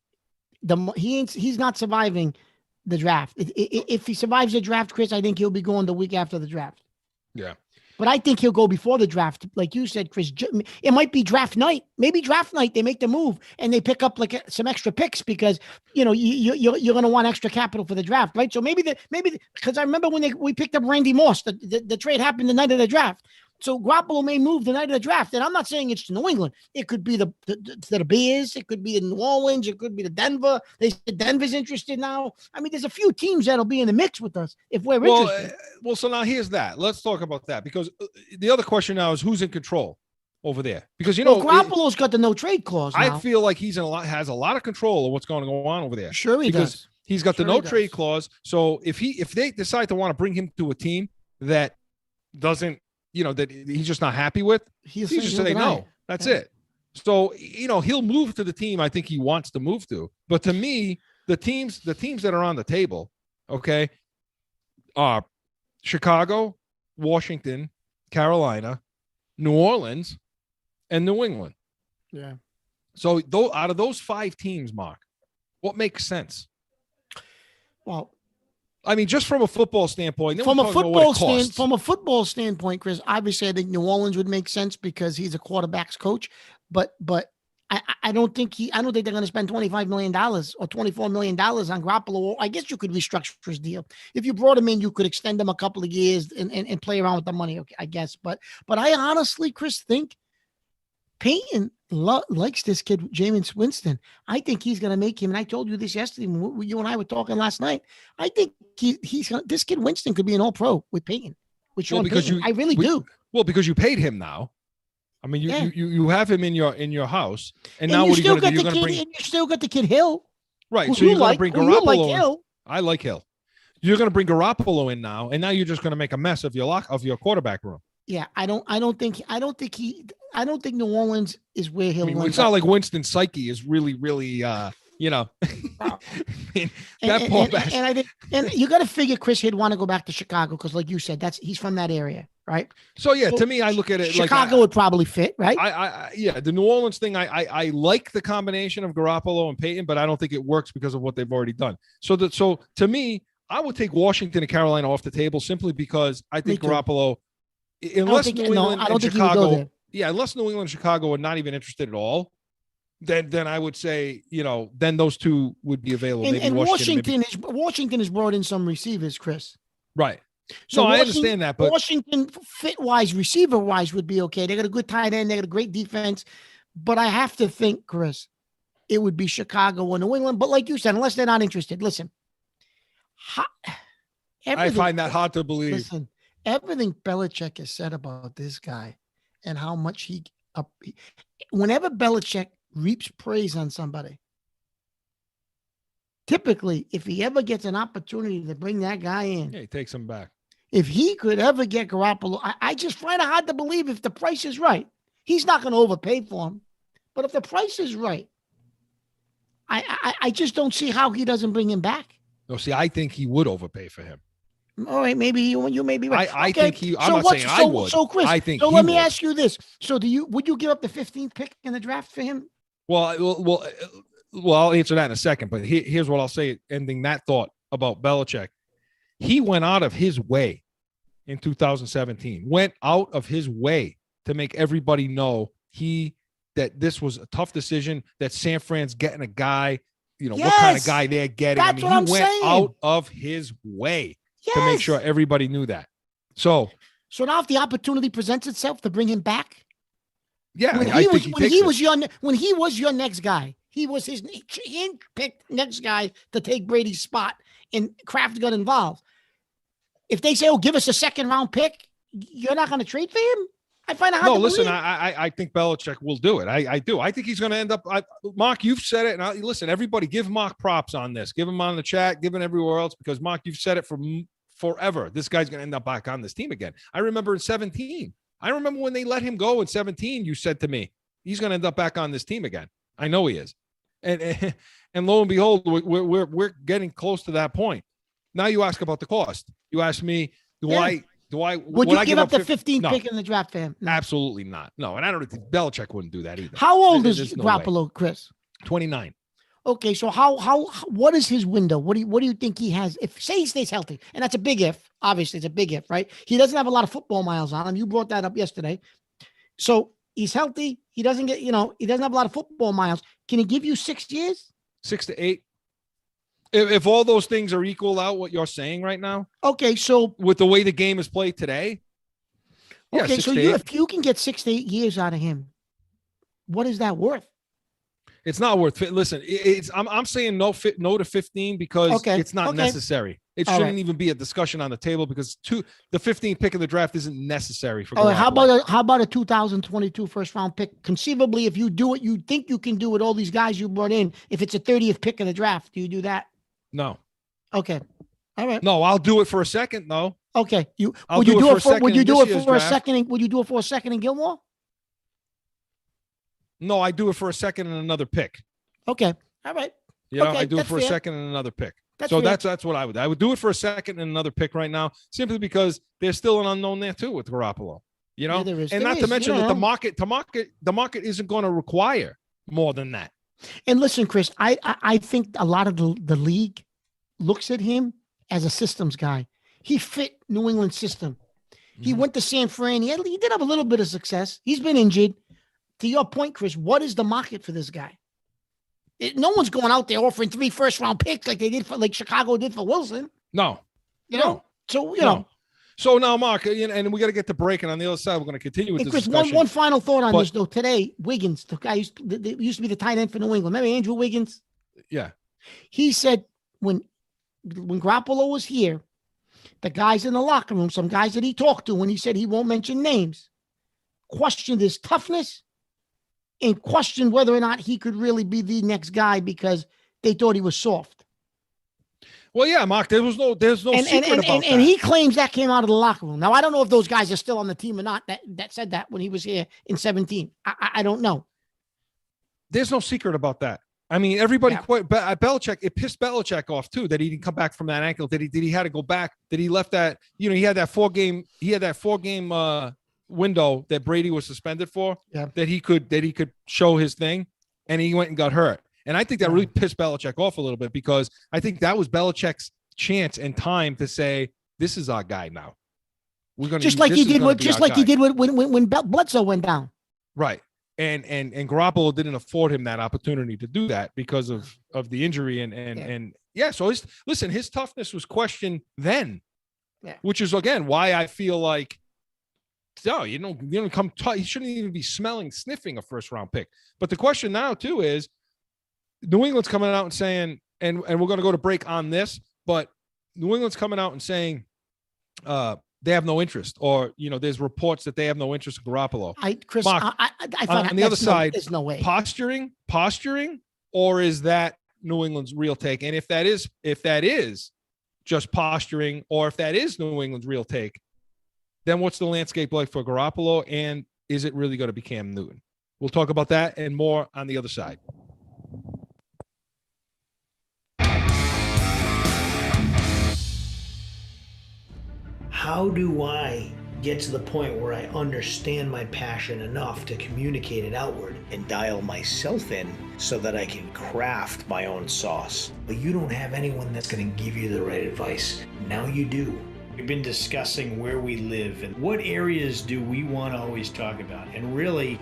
He's not surviving the draft. If he survives the draft, Chris, I think he'll be going the week after the draft. Yeah. But I think he'll go before the draft. Like you said, Chris, it might be draft night. Maybe draft night, they make the move and they pick up like some extra picks because, you're going to want extra capital for the draft, right? So maybe because I remember when we picked up Randy Moss, the trade happened the night of the draft. So Garoppolo may move the night of the draft. And I'm not saying it's to New England. It could be the Bears. It could be the New Orleans. It could be the Denver. They said Denver's interested now. I mean, there's a few teams that'll be in the mix with us if we're interested. Well, so now here's that. Let's talk about that because the other question now is who's in control over there? Because, Garoppolo's got the no trade clause now. I feel like has a lot of control of what's going on over there. Sure he does. He's got the no trade clause. So if they decide to want to bring him to a team that doesn't, that he's just not happy with, he's just say no. That's it. So, he'll move to the team I think he wants to move to. But to me, the teams that are on the table, okay, are Chicago, Washington, Carolina, New Orleans, and New England. Yeah. So out of those 5 teams, Mark, what makes sense? Well, I mean, just from a football standpoint. From a football standpoint, Chris, obviously I think New Orleans would make sense because he's a quarterback's coach. But I don't think they're going to spend $25 million or $24 million on Garoppolo. I guess you could restructure his deal. If you brought him in, you could extend him a couple of years and play around with the money, okay, I guess. But I honestly, Chris, think Peyton likes this kid, Jameis Winston. I think he's going to make him. And I told you this yesterday when you and I were talking last night. I think this kid Winston could be an all-pro with Peyton. I really do. Well, because you paid him now. I mean, you have him in your house, and now what are you going to do? You're going to bring. You still got the kid Hill, right? So you're going to bring Garoppolo. Hill. I like Hill. You're going to bring Garoppolo in now, and now you're just going to make a mess of your quarterback room. Yeah, I don't think New Orleans is where he'll. It's not like Winston's psyche is really, really, I mean, and you got to figure Chris he'd want to go back to Chicago because, like you said, he's from that area, right? So to me, I look at it Chicago would probably fit, right? The New Orleans thing, I like the combination of Garoppolo and Peyton, but I don't think it works because of what they've already done. So to me, I would take Washington and Carolina off the table simply because I think Garoppolo. Unless New England and Chicago, unless New England and Chicago are not even interested at all, then I would say, then those two would be available. And Washington has brought in some receivers, Chris. Right. So I understand that, but Washington fit-wise, receiver-wise would be okay. They got a good tight end. They got a great defense. But I have to think, Chris, it would be Chicago or New England. But like you said, unless they're not interested, listen. I find that hard to believe. Listen. Everything Belichick has said about this guy and how much whenever Belichick reaps praise on somebody, typically, if he ever gets an opportunity to bring that guy in, he takes him back. If he could ever get Garoppolo, I just find it hard to believe if the price is right. He's not going to overpay for him, but if the price is right, I just don't see how he doesn't bring him back. No, see, I think he would overpay for him. All right, maybe you may be right. I Okay, think he. I'm so not what's saying I would. so Chris? I think So he let me would. ask you this: so would you give up the 15th pick in the draft for him? Well, I'll answer that in a second. But here's what I'll say, ending that thought about Belichick. He went out of his way in 2017. Went out of his way to make everybody know that this was a tough decision. That San Fran's getting a guy. What kind of guy they're getting. That's what I'm he went saying. out of his way to make sure everybody knew that. So now if the opportunity presents itself to bring him back, when he was your next guy, he was his picked next guy to take Brady's spot, and Kraft got involved. If they say, "Oh, give us a second round pick," you're not going to trade for him. I find it hard. No, listen, I think Belichick will do it. I do. I think he's going to end up. Mark, you've said it, and listen, everybody, give Mark props on this. Give him on the chat, give him everywhere else, because Mark, you've said it for forever. This guy's going to end up back on this team again. I remember in 17. I remember when they let him go in 17. You said to me, he's going to end up back on this team again. I know he is, and lo and behold, we're getting close to that point. Now you ask about the cost. You ask me, would you give up the 15th pick in the draft for him? No. Absolutely not. No, and I don't think Belichick wouldn't do that either. How old is Garoppolo, Chris? 29. Okay, so what is his window? What do you think he has? If say he stays healthy, and that's a big if. Obviously, it's a big if, right? He doesn't have a lot of football miles on him. You brought that up yesterday. So he's healthy. He doesn't get, he doesn't have a lot of football miles. Can he give you 6 years? 6 to 8. If all those things are equal out, what you're saying right now. Okay, so with the way the game is played today. Okay, so if you can get 6 to 8 years out of him, what is that worth? It's not worth it. Listen, I'm saying no to 15 because it's not necessary. It shouldn't even be a discussion on the table because the 15th pick of the draft isn't necessary for. How about a 2022 first round pick? Conceivably, if you do what you think you can do with all these guys you brought in, if it's a 30th pick in the draft, do you do that? No. Okay. All right. No, I'll do it for a second. No. Okay. Would you do it for a second in Gilmore? No, I do it for a second and another pick. Okay. All right. I do it for a second and another pick. That's what I would. I would do it for a second and another pick right now, simply because there's still an unknown there too with Garoppolo. Not to mention that the market isn't going to require more than that. And listen, Chris, I think a lot of the league looks at him as a systems guy. He fit New England's system. He went to San Fran. He did have a little bit of success. He's been injured. To your point, Chris, what is the market for this guy? No one's going out there offering 3 first-round picks like Chicago did for Wilson. No. So So now, Mark, and we got to get to break, and on the other side, we're going to continue with this Chris, discussion. One final thought on this, though. Today, Wiggins, the guy used to be the tight end for New England. Remember Andrew Wiggins? Yeah. He said when Garoppolo was here, the guys in the locker room, some guys that he talked to, when he said he won't mention names, questioned his toughness and questioned whether or not he could really be the next guy because they thought he was soft. Well, yeah, Mark, there's no secret about that. And he claims that came out of the locker room. Now, I don't know if those guys are still on the team or not that said that when he was here in 17. I don't know. There's no secret about that. I mean, everybody quit. Belichick, it pissed Belichick off too that he didn't come back from that ankle. That he had to go back. That he left that. He had that 4-game. He had that 4-game window that Brady was suspended for. Yeah. That he could show his thing, and he went and got hurt. And I think that really pissed Belichick off a little bit because I think that was Belichick's chance and time to say, "This is our guy now. We're going to just like he did when Bledsoe went down." Right. And Garoppolo didn't afford him that opportunity to do that because of the injury so his toughness was questioned then, which is again why I feel like you don't come. He shouldn't even be sniffing a first round pick. But the question now too is, New England's coming out and saying, and we're going to go to break on this, but New England's coming out and saying, they have no interest, or there's reports that they have no interest in Garoppolo. Chris, Mark, I thought on the other side, there's no way posturing, or is that New England's real take? And if that is just posturing, or if that is New England's real take, then what's the landscape like for Garoppolo, and is it really going to be Cam Newton? We'll talk about that and more on the other side. How do I get to the point where I understand my passion enough to communicate it outward and dial myself in so that I can craft my own sauce? But you don't have anyone that's going to give you the right advice. Now you do. We've been discussing where we live and what areas do we want to always talk about. And really,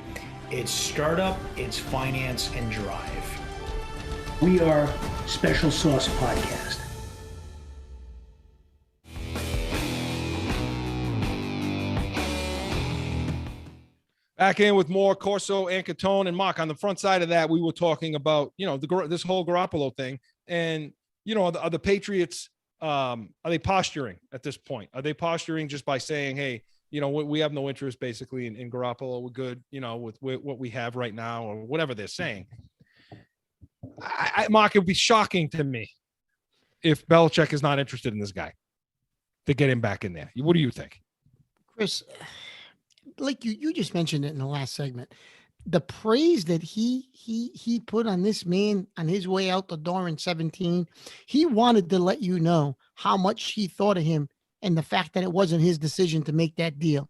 it's startup, it's finance, and drive. We are Special Sauce Podcast. Back in with more Corso and Catone and Mark. On the front side of that, we were talking about, this whole Garoppolo thing. And, are the Patriots, are they posturing at this point? Are they posturing just by saying, hey, we have no interest basically in Garoppolo. We're good, with what we have right now or whatever they're saying. Mark, it would be shocking to me if Belichick is not interested in this guy to get him back in there. What do you think? Chris, like you just mentioned it in the last segment, the praise that he put on this man on his way out the door in 2017, he wanted to let you know how much he thought of him and the fact that it wasn't his decision to make that deal.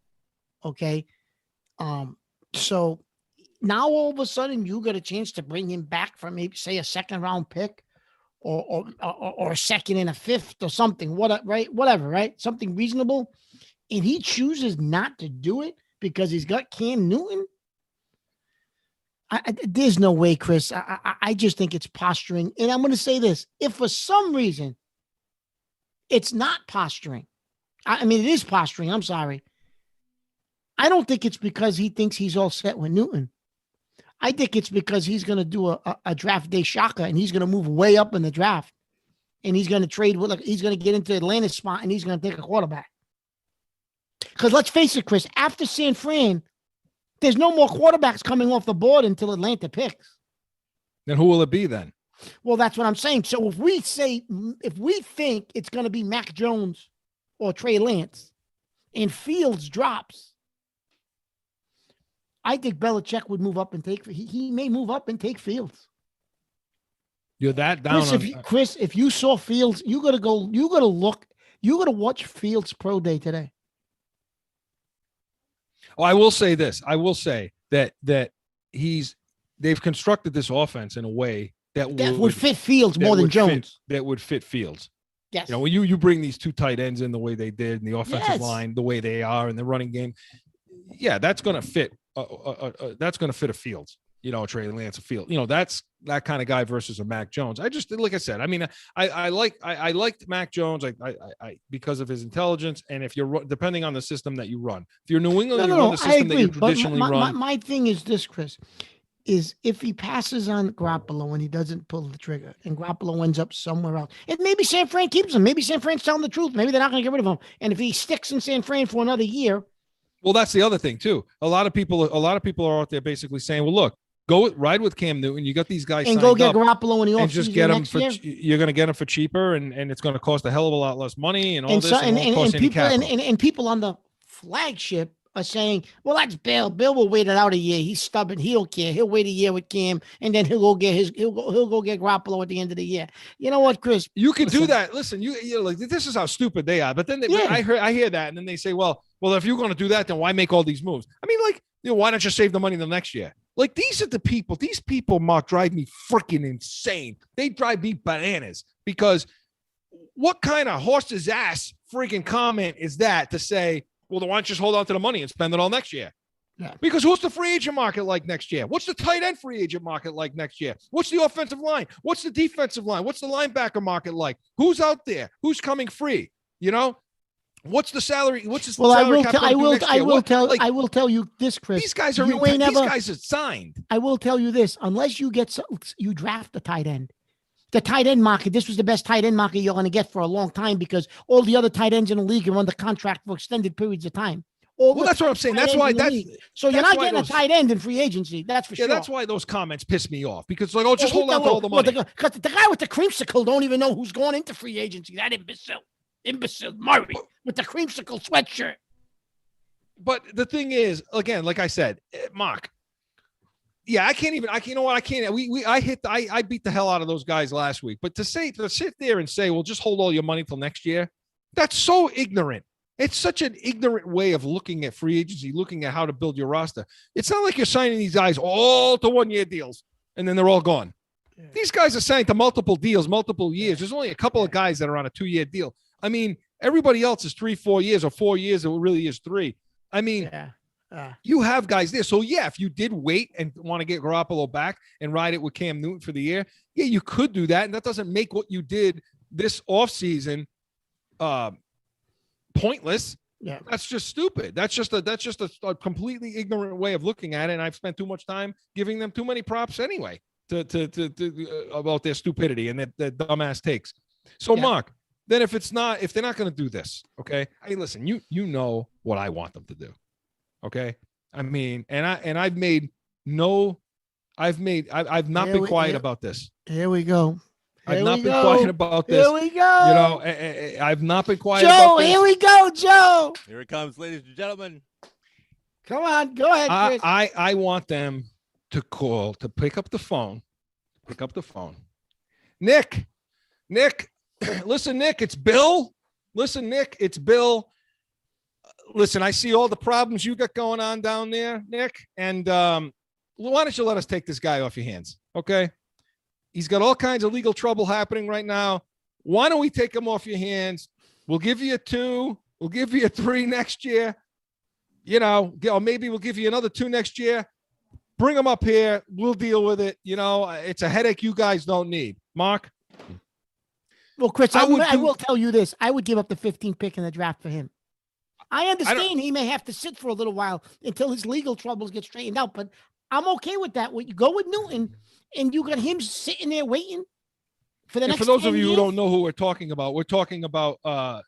Okay. So now all of a sudden you got a chance to bring him back for maybe say a second round pick or a second and a fifth or something, whatever, right? Something reasonable. And he chooses not to do it because he's got Cam Newton. There's no way, Chris. I just think it's posturing. And I'm going to say this. If for some reason it's not posturing, I mean, it is posturing. I'm sorry. I don't think it's because he thinks he's all set with Newton. I think it's because he's going to do a draft day shocker and he's going to move way up in the draft. And he's going to trade he's going to get into Atlanta's spot and he's going to take a quarterback. Because let's face it, Chris, after San Fran, there's no more quarterbacks coming off the board until Atlanta picks. Then who will it be then? Well, that's what I'm saying. So if we think it's going to be Mac Jones or Trey Lance and Fields drops, I think Belichick would move up and he may move up and take Fields. You're that down. Chris, if you saw Fields, you got to watch Fields pro day today. Oh, I will say this. I will say that they've constructed this offense in a way that would fit Fields more than Jones. That would fit Fields. Yes. When you bring these two tight ends in the way they did, and the offensive line the way they are, and the running game, that's going to fit. That's going to fit a Fields. Trey Lance a Field. That's that kind of guy versus a Mac Jones. I just, like I said, I mean, I liked Mac Jones I because of his intelligence. And if you're depending on the system that you run, if you're New England, you run the system that you traditionally run. My thing is this, Chris, is if he passes on Garoppolo and he doesn't pull the trigger and Garoppolo ends up somewhere else, and maybe San Fran keeps him. Maybe San Fran's telling the truth. Maybe they're not going to get rid of him. And if he sticks in San Fran for another year. Well, that's the other thing too. A lot of people are out there basically saying, well, look, ride with Cam Newton. You got these guys and go get Garoppolo in the offseason. And just get them you're going to get them for cheaper, and it's going to cost a hell of a lot less money and all this. And people on the flagship are saying, well, that's Bill. Bill will wait it out a year. He's stubborn. He don't care. He'll wait a year with Cam, and then he'll go get Garoppolo at the end of the year. You know what, Chris? You can do that. Listen, you're like, this is how stupid they are. But then I hear that, and then they say, well, if you're going to do that, then why make all these moves? I mean, like, why don't you save the money the next year? Like, these are the people. These people, Mark, drive me freaking insane. They drive me bananas because what kind of horse's ass freaking comment is that to say, well, then why don't you just hold on to the money and spend it all next year? Yeah. Because what's the free agent market like next year? What's the tight end free agent market like next year? What's the offensive line? What's the defensive line? What's the linebacker market like? Who's out there? Who's coming free? What's the salary? What's the salary cap? I will tell you this, Chris. These guys are signed. I will tell you this: unless you draft a tight end, the tight end market. This was the best tight end market you're going to get for a long time because all the other tight ends in the league are under contract for extended periods of time. That's what I'm saying. That's why you're not getting a tight end in free agency. That's for sure. Yeah, that's why those comments piss me off because just hold on to all the money. Because the guy with the creamsicle don't even know who's going into free agency. That imbecile Murray with the creamsicle sweatshirt. But the thing is, again, like I said, Mark. Yeah, I can't. I beat the hell out of those guys last week. But to sit there and say, well, just hold all your money till next year, that's so ignorant. It's such an ignorant way of looking at free agency, looking at how to build your roster. It's not like you're signing these guys all to 1-year deals and then they're all gone. Yeah. These guys are signed to multiple deals, multiple years. There's only a couple of guys that are on a 2-year deal. I mean, everybody else is 3-4 years or 4 years. It really is 3. I mean, you have guys there. So, yeah, if you did wait and want to get Garoppolo back and ride it with Cam Newton for the year, yeah, you could do that. And that doesn't make what you did this offseason pointless. Yeah, that's just stupid. That's just a completely ignorant way of looking at it. And I've spent too much time giving them too many props anyway to about their stupidity and their dumbass takes. So, Mark, then if they're not going to do this, okay? Hey, listen, you know what I want them to do, okay? I mean, I've not been quiet about this. Here we go. I've not been quiet about this. Here we go. You know, I've not been quiet about this. Joe, here we go, Joe. Here it comes, ladies and gentlemen. Come on, go ahead, Chris. I want them to pick up the phone. Nick, listen, Nick, it's Bill. Listen, Nick, it's Bill. Listen, I see all the problems you got going on down there, Nick. And why don't you let us take this guy off your hands, okay? He's got all kinds of legal trouble happening right now. Why don't we take him off your hands? We'll give you a 2. We'll give you a 3 next year. You know, or maybe we'll give you another 2 next year. Bring him up here. We'll deal with it. You know, it's a headache you guys don't need. Mark? Well, Chris, I will tell you this. I would give up the 15th pick in the draft for him. I understand he may have to sit for a little while until his legal troubles get straightened out, but I'm okay with that. When you go with Newton and you got him sitting there waiting for the next. For those of you who don't know who we're talking about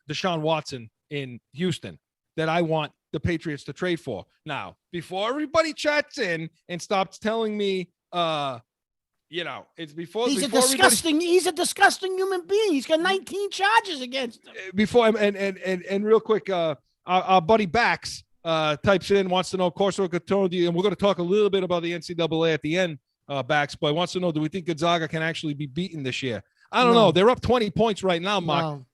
Deshaun Watson in Houston that I want the Patriots to trade for. Now, before everybody chats in and stops telling me, you know, it's before he's a disgusting human being. He's got 19 charges against him. Before and real quick, our buddy Bax types in, wants to know Corso Catone, and we're going to talk a little bit about the NCAA at the end. Bax, but wants to know, do we think Gonzaga can actually be beaten this year? I don't know. They're up 20 points right now, Mark. No.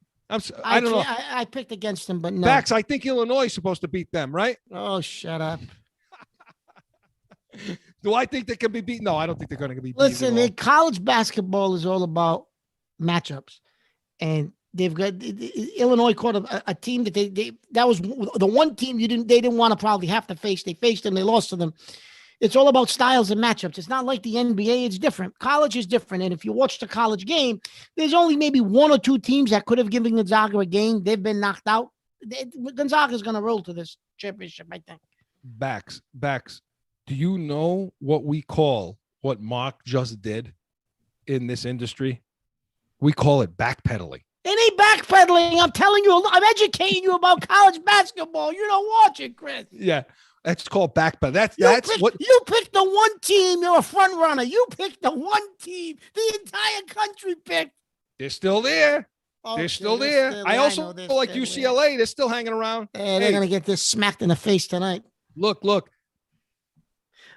I don't know. I picked against them, but no. Bax, I think Illinois is supposed to beat them, right? Oh, shut up. Do I think they can be beaten? No, I don't think they're going to be beaten. Listen, college basketball is all about matchups, and they've got Illinois caught a team that that was the one team they didn't want to probably have to face. They faced them, they lost to them. It's all about styles and matchups. It's not like the NBA. It's different. College is different. And if you watch the college game, there's only maybe 1 or 2 teams that could have given Gonzaga a game. They've been knocked out. Gonzaga is going to roll to this championship, I think. Bax, do you know what we call what Mark just did in this industry? We call it backpedaling. It ain't backpedaling. I'm telling you, I'm educating you about college basketball. You don't watch it, Chris. Yeah. That's called backpedal. That's what you picked the one team. You're a front runner. You picked the one team. The entire country picked. They're still there. Okay, they're still there. I also like UCLA. They're still hanging around. They're gonna get this smacked in the face tonight. Look.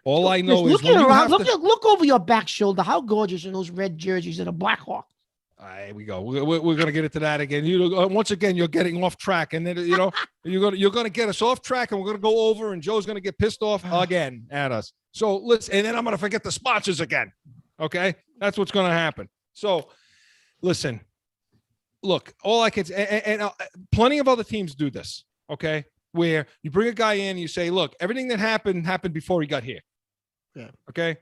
All I know is look over your back shoulder. How gorgeous are those red jerseys of the Blackhawks? Here we go. We're going to get into that again. Once again, you're getting off track, and then you're going to get us off track, and we're going to go over, and Joe's going to get pissed off again at us. So and then I'm going to forget the sponsors again. Okay, that's what's going to happen. So, listen, look, all I can say, and plenty of other teams do this. Okay, where you bring a guy in, and you say, look, everything that happened before he got here. Yeah. Okay,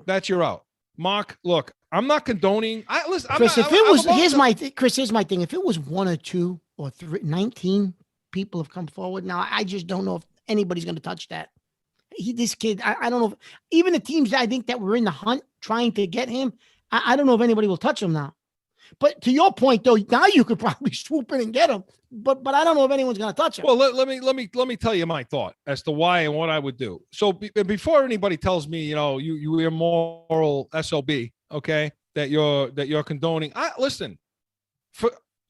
that's your out. Mark, look, I'm not condoning. Chris, here's my thing. If it was 1 or 2 or 3, 19 people have come forward. Now, I just don't know if anybody's going to touch that. This kid, I don't know. Even the teams I think that were in the hunt trying to get him, I don't know if anybody will touch him now. But to your point, though, now you could probably swoop in and get him. But I don't know if anyone's going to touch him. Well, let me tell you my thought as to why and what I would do. So before anybody tells me, you immoral SOB, okay, that you're condoning. Listen,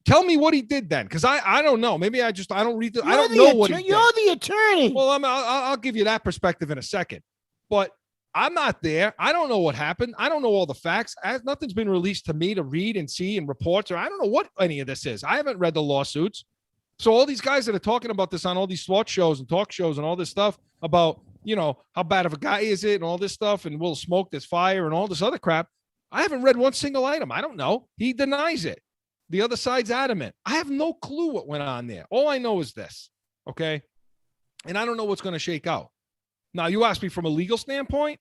tell me what he did then, because I don't know. Maybe I don't read. I don't know what he did. You're the attorney. Well, I'll give you that perspective in a second, but I'm not there. I don't know what happened. I don't know all the facts. Nothing's been released to me to read and see in reports, or I don't know what any of this is. I haven't read the lawsuits. So all these guys that are talking about this on all these SWAT shows and talk shows and all this stuff about, how bad of a guy is it and all this stuff and will smoke this fire and all this other crap. I haven't read one single item. I don't know. He denies it. The other side's adamant. I have no clue what went on there. All I know is this, okay? And I don't know what's going to shake out. Now, you ask me from a legal standpoint,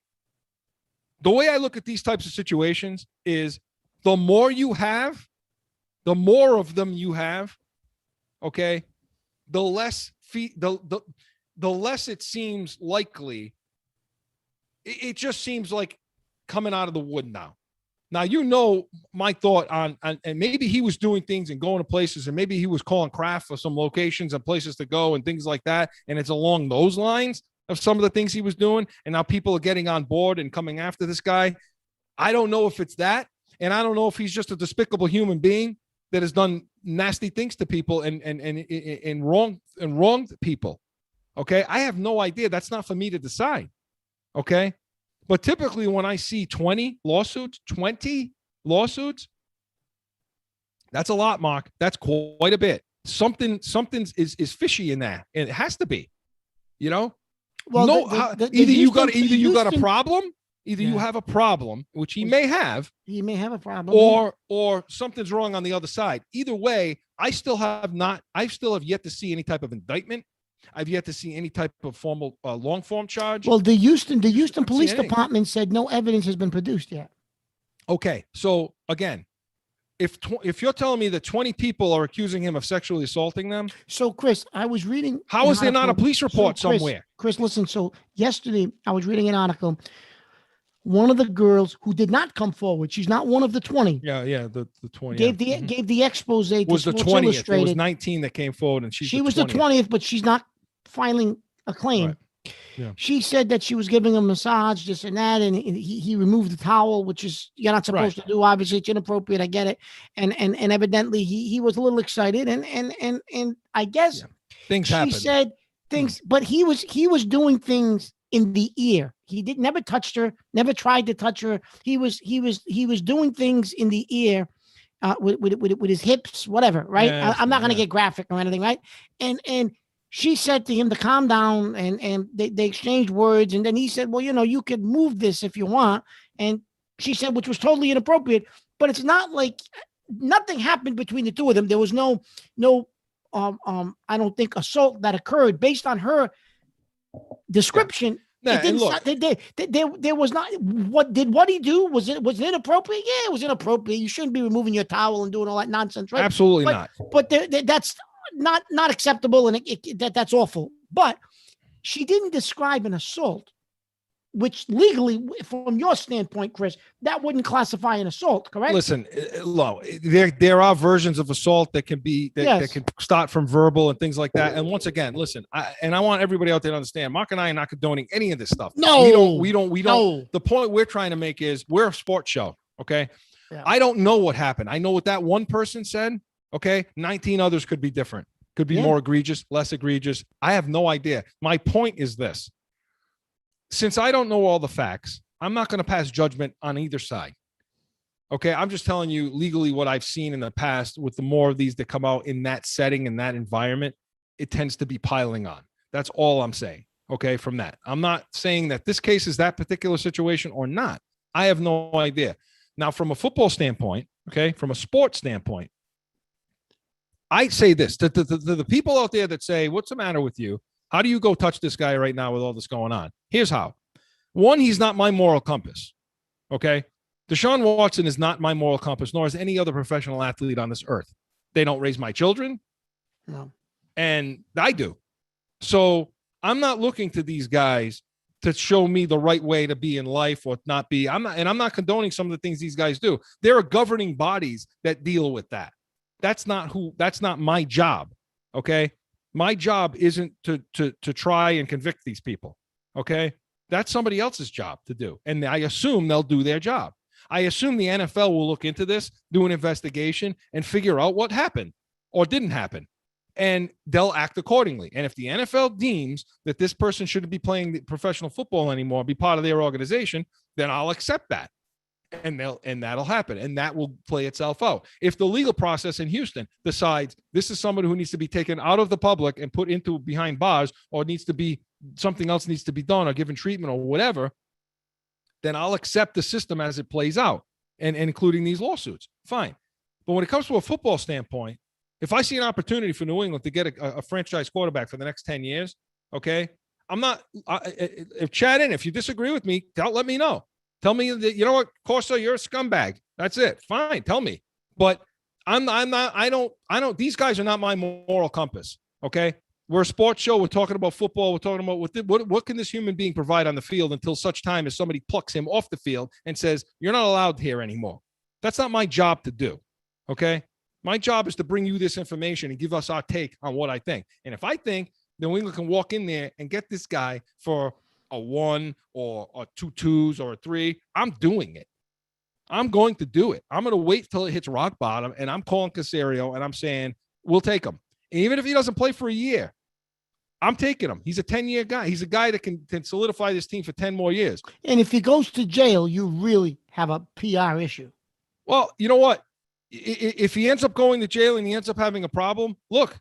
the way I look at these types of situations is the more you have, the more of them you have, okay, the less the less it seems likely. It just seems like coming out of the wood now. Now, my thought on and maybe he was doing things and going to places, and maybe he was calling craft for some locations and places to go and things like that. And it's along those lines of some of the things he was doing. And now people are getting on board and coming after this guy. I don't know if it's that. And I don't know if he's just a despicable human being that has done nasty things to people and wronged people. Okay. I have no idea. That's not for me to decide. Okay. But typically when I see 20 lawsuits, that's a lot, Mark. That's quite a bit. Something is fishy in that. And it has to be, Well, either you got a problem, you have a problem, which he may have. He may have a problem. Or something's wrong on the other side. Either way, I still have yet to see any type of indictment. I've yet to see any type of formal long form charge. Well, the Houston Police Department said no evidence has been produced yet. Okay. So again, if you're telling me that 20 people are accusing him of sexually assaulting them. So Chris, I was reading. How is there not a police report somewhere? Chris, listen. So yesterday I was reading an article. One of the girls who did not come forward, she's not one of the 20. Yeah, the 20. Gave the expose to was the Sports 20th. Illustrated. There was 19 that came forward, and she was the 20th, but she's not filing a claim. Right. Yeah. She said that she was giving him a massage, this and that, and he removed the towel, which is you're not supposed to do. Obviously, it's inappropriate. I get it, and evidently he was a little excited, and I guess things happen. She said things, but he was doing things in the ear. He never touched her, never tried to touch her. He was doing things in the ear with his hips, whatever, right? Yeah, I'm not going to get graphic or anything, right? And she said to him to calm down, and they exchanged words, and then he said, well, you could move this if you want. And she said, which was totally inappropriate, but it's not like nothing happened between the two of them. There was no I don't think assault that occurred based on her description. Yeah, there was not what he do? Was it inappropriate? Yeah, it was inappropriate. You shouldn't be removing your towel and doing all that nonsense, right? Absolutely not. But that's not acceptable, and that's awful. But she didn't describe an assault, which legally, from your standpoint, Chris, that wouldn't classify an assault, correct? Listen, there are versions of assault that can be that can start from verbal and things like that. And once again, listen, I want everybody out there to understand, Mark and I are not condoning any of this stuff. No, we don't. No. The point we're trying to make is we're a sports show, okay? Yeah. I don't know what happened. I know what that one person said, okay? 19 others could be different, could be more egregious, less egregious. I have no idea. My point is this. Since I don't know all the facts, I'm not going to pass judgment on either side. Okay. I'm just telling you legally what I've seen in the past with the more of these that come out in that setting, in that environment, it tends to be piling on. That's all I'm saying. Okay. From that, I'm not saying that this case is that particular situation or not. I have no idea. Now, from a football standpoint, okay, from a sports standpoint, I say this to the people out there that say, what's the matter with you? How do you go touch this guy right now with all this going on? Here's how. One, he's not my moral compass. Okay. Deshaun Watson is not my moral compass, nor is any other professional athlete on this earth. They don't raise my children. No. And I do. So I'm not looking to these guys to show me the right way to be in life or not be. I'm not condoning some of the things these guys do. There are governing bodies that deal with that. That's not my job. Okay. My job isn't to try and convict these people. Okay. That's somebody else's job to do. And I assume they'll do their job. I assume the NFL will look into this, do an investigation, and figure out what happened or didn't happen. And they'll act accordingly. And if the NFL deems that this person shouldn't be playing professional football anymore, be part of their organization, then I'll accept that. and that'll happen, and that will play itself out. If the legal process in Houston decides this is somebody who needs to be taken out of the public and put into behind bars, or needs to be something else needs to be done, or given treatment or whatever, then I'll accept the system as it plays out, and including these lawsuits. Fine. But when it comes to a football standpoint, if I see an opportunity for New England to get a franchise quarterback for the next 10 years, okay, I'm not. If Chad if you disagree with me, let me know. Tell me that, you know what, Corso, you're a scumbag. That's it. Fine. Tell me. But I'm not, I don't, these guys are not my moral compass. Okay. We're a sports show. We're talking about football. We're talking about what can this human being provide on the field until such time as somebody plucks him off the field and says, you're not allowed here anymore. That's not my job to do. Okay. My job is to bring you this information and give us our take on what I think. And if I think New England can walk in there and get this guy for a 1 or 2 2s or a 3, I'm doing it. I'm going to do it. I'm going to wait till it hits rock bottom, and I'm calling Caserio and I'm saying, we'll take him. And even if he doesn't play for a year, I'm taking him. He's a 10-year guy. He's a guy that can solidify this team for 10 more years. And if he goes to jail, you really have a PR issue. Well, you know what? If he ends up going to jail and he ends up having a problem, look,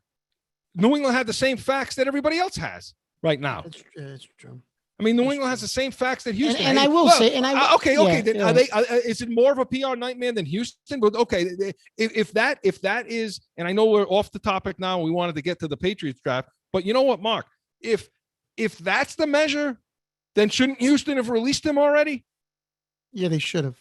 New England had the same facts that everybody else has right now. That's true. I mean, New England has the same facts that Houston. And I will say, okay. Yeah, then yeah. Are they? Is it more of a PR nightmare than Houston? But okay, if that is, and I know we're off the topic now, and we wanted to get to the Patriots draft, but you know what, Mark? If that's the measure, then shouldn't Houston have released him already? Yeah, they should have.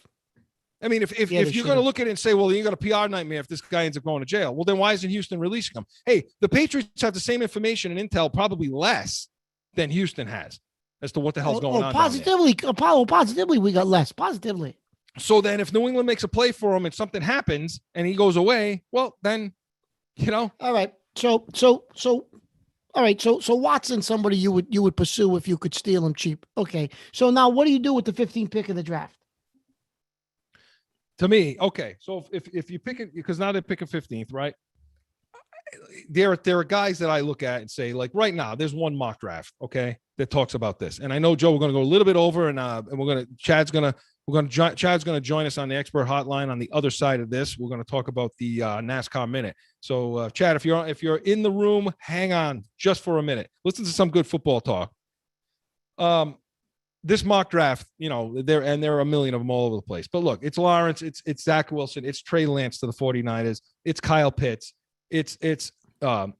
I mean, if you're going to look at it and say, well, you got a PR nightmare if this guy ends up going to jail, well, then why isn't Houston releasing him? Hey, the Patriots have the same information and intel, probably less than Houston has, as to what the hell's going on. Positively, Apollo, positively, we got less. Positively. So then if New England makes a play for him and something happens and he goes away, well, then, you know. All right. So Watson, somebody you would pursue if you could steal him cheap. Okay. So now what do you do with the 15th pick of the draft? To me, okay. So if you pick it, because now they're picking 15th, right? There are guys that I look at and say, like right now, there's one mock draft, okay, that talks about this. And I know, Joe, we're going to go a little bit over, and Chad's going to join us on the expert hotline on the other side of this. We're going to talk about the NASCAR minute. So, Chad, if you're in the room, hang on just for a minute. Listen to some good football talk. This mock draft, you know, there are a million of them all over the place. But look, it's Lawrence, it's Zach Wilson, it's Trey Lance to the 49ers, it's Kyle Pitts, it's the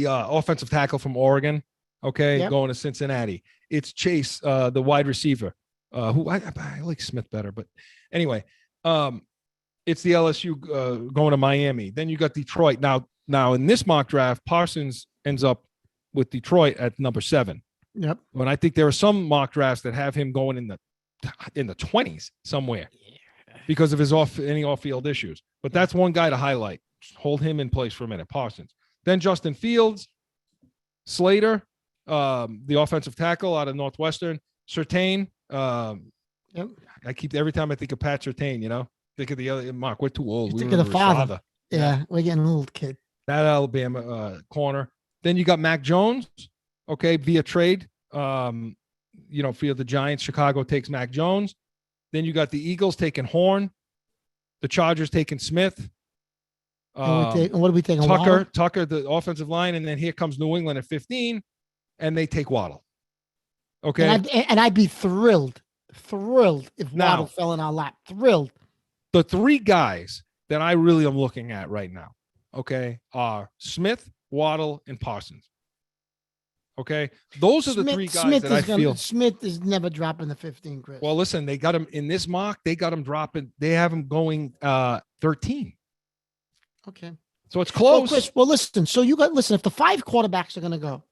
offensive tackle from Oregon, okay, yep, going to Cincinnati. It's Chase, the wide receiver, who I like Smith better, but anyway, it's the LSU going to Miami. Then you got Detroit. Now in this mock draft, Parsons ends up with Detroit at number 7. Yep. When I think there are some mock drafts that have him going in the 20s somewhere because of his any off-field issues. But that's one guy to highlight. Just hold him in place for a minute. Parsons. Then Justin Fields, Slater, the offensive tackle out of Northwestern, Surtain. Yep. I keep every time I think of Pat Surtain, you know, think of the other Mark. We're too old. Think of the father. Yeah, we're getting an old kid. That Alabama corner. Then you got Mac Jones. Okay, via trade, for the Giants, Chicago takes Mac Jones. Then you got the Eagles taking Horn, the Chargers taking Smith. What do we take? Tucker, the offensive line, and then here comes New England at 15, and they take Waddle. Okay, and I'd be thrilled if Waddle fell in our lap. Thrilled. The 3 guys that I really am looking at right now, okay, are Smith, Waddle, and Parsons. Okay, those are the 3 guys that I feel. Smith is never dropping the 15, Chris. Well, listen, they got him in this mock. They got him dropping. They have him going 13. Okay, so it's close. Well, Chris, listen. So if the 5 quarterbacks are going to go,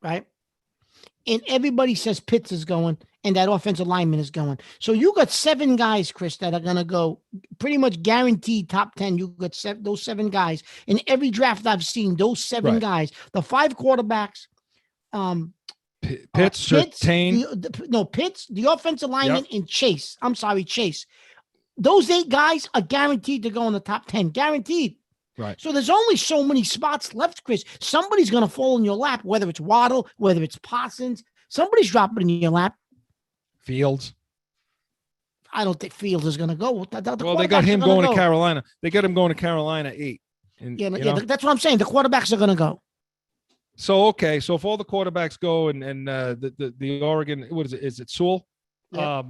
right, and everybody says Pitts is going, and that offensive lineman is going. So you got 7 guys, Chris, that are going to go pretty much guaranteed top 10. You got those 7 guys in every draft I've seen. Those 7 guys, the 5 quarterbacks. Pitts, Surtain. Pitts, the offensive lineman, and Chase. I'm sorry, Chase. Those 8 guys are guaranteed to go in the top 10. Guaranteed. Right. So there's only so many spots left, Chris. Somebody's going to fall in your lap, whether it's Waddle, whether it's Parsons. Somebody's dropping in your lap. Fields. I don't think Fields is going to go. Well, they got him going to Carolina. They got him going to Carolina 8. And, Yeah, that's what I'm saying. The quarterbacks are going to go. So okay, so if all the quarterbacks go and the Oregon, what is it? Is it Sewell? Yeah.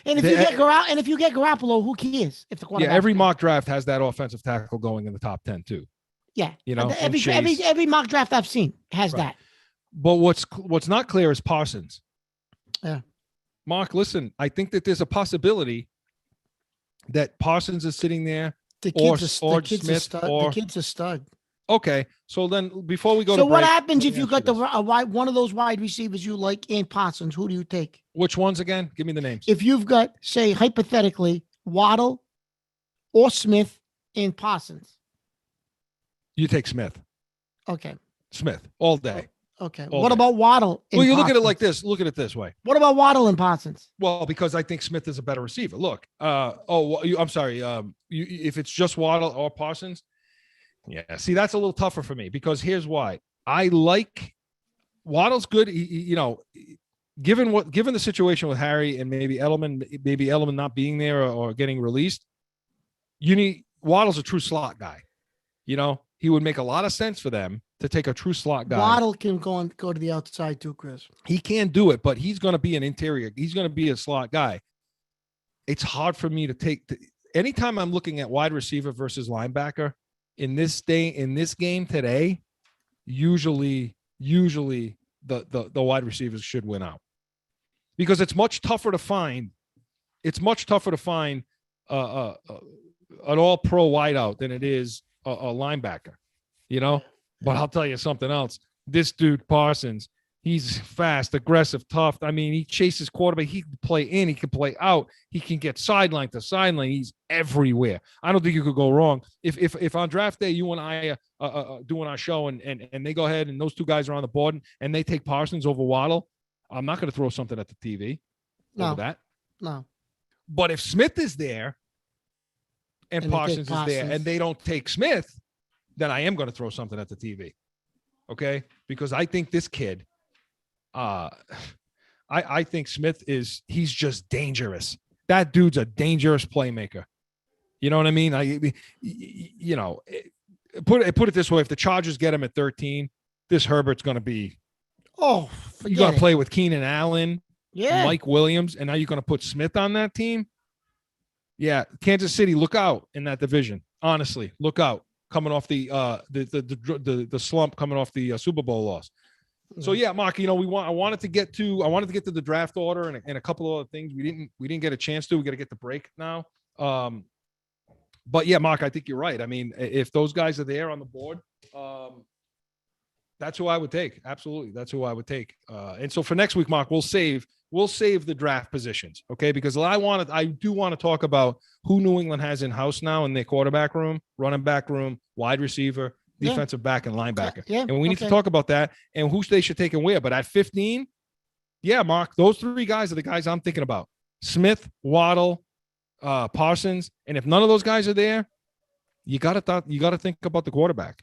And if you get Garoppolo, who cares if the quarterback? Yeah, every mock draft has that offensive tackle going in the top 10 too. Yeah, you know, every mock draft I've seen has that. But what's not clear is Parsons. Yeah, Mark, listen, I think that there's a possibility that Parsons is sitting there, the kid's a stud. Okay, so then before we go to break, what happens if you got one of those wide receivers you like and Parsons? Who do you take? Which ones again? Give me the names. If you've got, say, hypothetically, Waddle or Smith and Parsons, you take Smith. Okay. Smith all day. Okay. What about Waddle? Well, you look at it like this. Look at it this way. What about Waddle and Parsons? Well, because I think Smith is a better receiver. Look. I'm sorry. If it's just Waddle or Parsons. Yeah, see, that's a little tougher for me because here's why. I like Waddle's good. Given the situation with Harry and maybe Edelman not being there or getting released, Waddle's a true slot guy. You know, he would make a lot of sense for them to take a true slot guy. Waddle can go to the outside too, Chris. He can do it, but he's going to be an interior. He's going to be a slot guy. It's hard for me to take. Anytime I'm looking at wide receiver versus linebacker, in this game today, usually the wide receivers should win out because it's much tougher to find. It's much tougher to find an all-pro wideout than it is a linebacker, you know. But I'll tell you something else. This dude Parsons, he's fast, aggressive, tough. I mean, he chases quarterback. He can play in, he can play out. He can get sideline to sideline. He's everywhere. I don't think you could go wrong. If on draft day you and I doing our show and they go ahead and those two guys are on the board and they take Parsons over Waddle, I'm not going to throw something at the TV over that. No. But if Smith is there and Parsons is there and they don't take Smith, then I am going to throw something at the TV. Okay? Because I think this kid, I think Smith he's just dangerous. That dude's a dangerous playmaker. You know what I mean? Put it this way. If the Chargers get him at 13, this Herbert's going to be, you're going to play with Keenan Allen, Mike Williams, and now you're going to put Smith on that team. Yeah. Kansas City, look out in that division. Honestly, look out coming off the slump coming off the Super Bowl loss. So yeah, Mark, I wanted to get to the draft order and a couple of other things we didn't get a chance to. We got to get the break now. But yeah, Mark, I think you're right. I mean, if those guys are there on the board, that's who I would take. Absolutely, that's who I would take. And so for next week, Mark, we'll save the draft positions, okay? Because I do want to talk about who New England has in house now in their quarterback room, running back room, wide receiver, defensive back, and linebacker. Yeah, and we need to talk about that and who they should take and where. But at 15, yeah, Mark, those three guys are the guys I'm thinking about: Smith, Waddle, Parsons. And if none of those guys are there, you got to think about the quarterback.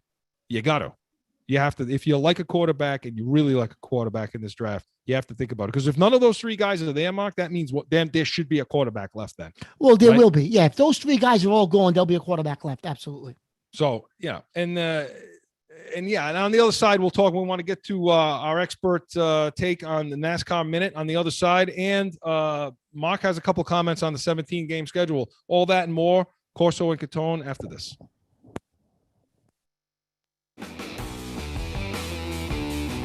You have to. If you like a quarterback and you really like a quarterback in this draft, you have to think about it. Because if none of those three guys are there, Mark, that means then there should be a quarterback left then. Well, there will be. Yeah, if those three guys are all gone, there'll be a quarterback left. Absolutely. So, yeah. And on the other side, we want to get to our expert take on the NASCAR Minute on the other side. And Mark has a couple comments on the 17-game schedule. All that and more, Corso and Catone after this.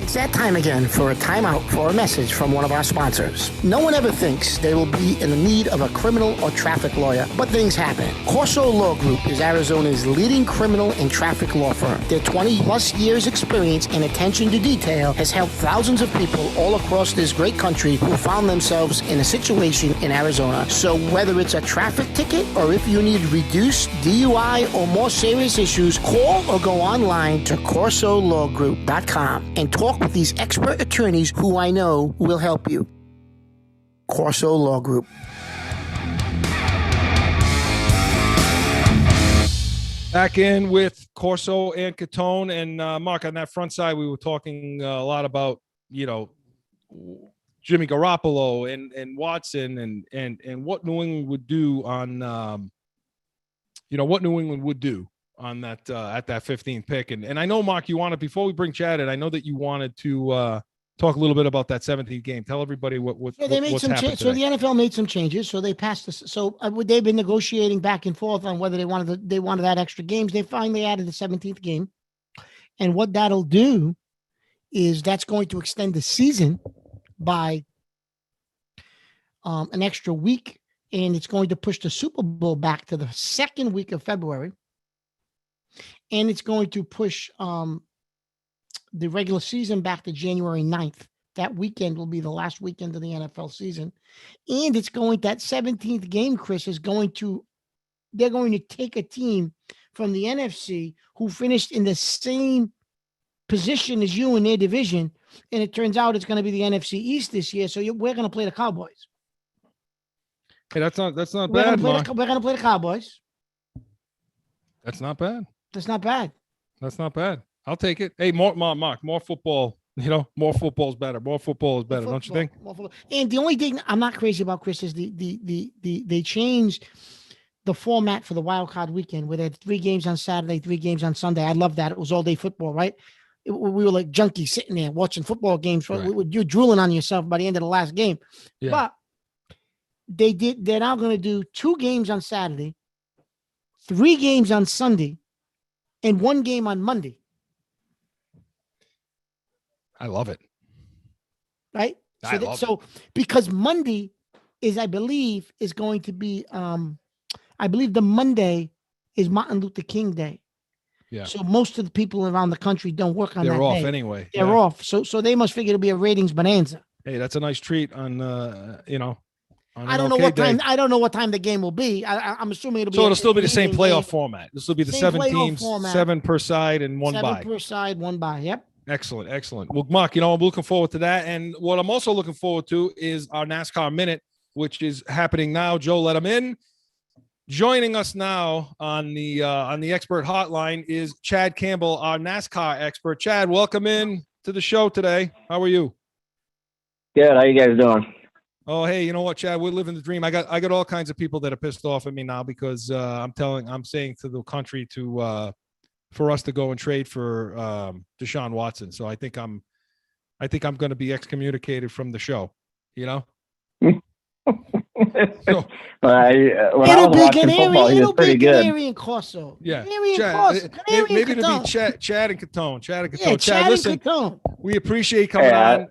It's that time again for a timeout for a message from one of our sponsors. No one ever thinks they will be in the need of a criminal or traffic lawyer, but things happen. Corso Law Group is Arizona's leading criminal and traffic law firm. Their 20-plus years experience and attention to detail has helped thousands of people all across this great country who found themselves in a situation in Arizona. So whether it's a traffic ticket or if you need reduced DUI or more serious issues, call or go online to CorsoLawGroup.com and talk with these expert attorneys who I know will help you. Corso Law Group. Back in with Corso and Catone. And Mark, on that front side, we were talking a lot about, Jimmy Garoppolo and Watson and what New England would do on what New England would do on that at that 15th pick. And I know, Mark, you wanted, before we bring Chad in, I know that you wanted to talk a little bit about that 17th game. Tell everybody what's happened. So the NFL made some changes. So they passed this. So they've been negotiating back and forth on whether they wanted that extra games. They finally added the 17th game, and what that'll do is that's going to extend the season by an extra week, and it's going to push the Super Bowl back to the second week of February, and it's going to push the regular season back to January 9th. That weekend will be the last weekend of the NFL season. And that 17th game, Chris, they're going to take a team from the NFC who finished in the same position as you in their division. And it turns out it's going to be the NFC East this year. So we're going to play the Cowboys. Hey, that's not bad, Mark. We're going to play the Cowboys. That's not bad. That's not bad. That's not bad. I'll take it. Hey, Mark, more football. More football is better. More football is better, don't you think? And the only thing I'm not crazy about, Chris, is they changed the format for the wild card weekend where they had 3 games on Saturday, 3 games on Sunday. I love that. It was all day football, right? We were like junkies sitting there watching football games. Right. You're drooling on yourself by the end of the last game. Yeah. But they're now going to do 2 games on Saturday, 3 games on Sunday, and 1 game on Monday. I love it. Right? Because Monday I believe going to be, I believe the Monday is Martin Luther King Day. Yeah. So most of the people around the country don't work on that day. They're off anyway. They're off. So they must figure it'll be a ratings bonanza. Hey, that's a nice treat on, I don't know what time. I don't know what time the game will be. I'm assuming it'll be. So it'll still be the same playoff format. This will be the 7 teams, 7 per side, and 1 bye. 7 per side, 1 bye. Yep. Excellent. Well, Mark, I'm looking forward to that. And what I'm also looking forward to is our NASCAR Minute, which is happening now. Joe, let him in. Joining us now on the expert hotline is Chad Campbell, our NASCAR expert. Chad, welcome in to the show today. How are you? Good. How you guys doing? Oh, hey, you know what, Chad? We're living the dream. I got all kinds of people that are pissed off at me now because I'm saying to the country for us to go and trade for Deshaun Watson. So I think I'm going to be excommunicated from the show. So, it'll be Canary and Corso. Yeah, Chad, maybe it'll be Chad and Catone. Yeah, Chad, listen, we appreciate coming on.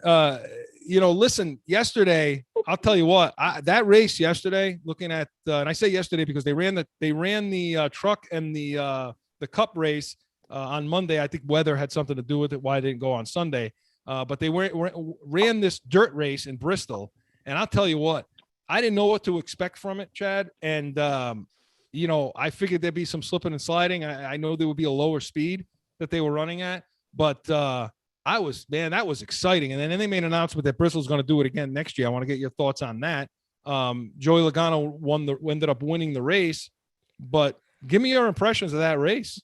Listen, yesterday, I'll tell you what, that race yesterday, looking at, and I say yesterday because they ran the truck and the cup race on Monday. I think weather had something to do with it, why it didn't go on Sunday. But they ran this dirt race in Bristol. And I'll tell you what, I didn't know what to expect from it, Chad. And, I figured there'd be some slipping and sliding. I know there would be a lower speed that they were running at, but that was exciting. And then they made an announcement that Bristol's going to do it again next year. I want to get your thoughts on that. Joey Logano ended up winning the race, but give me your impressions of that race.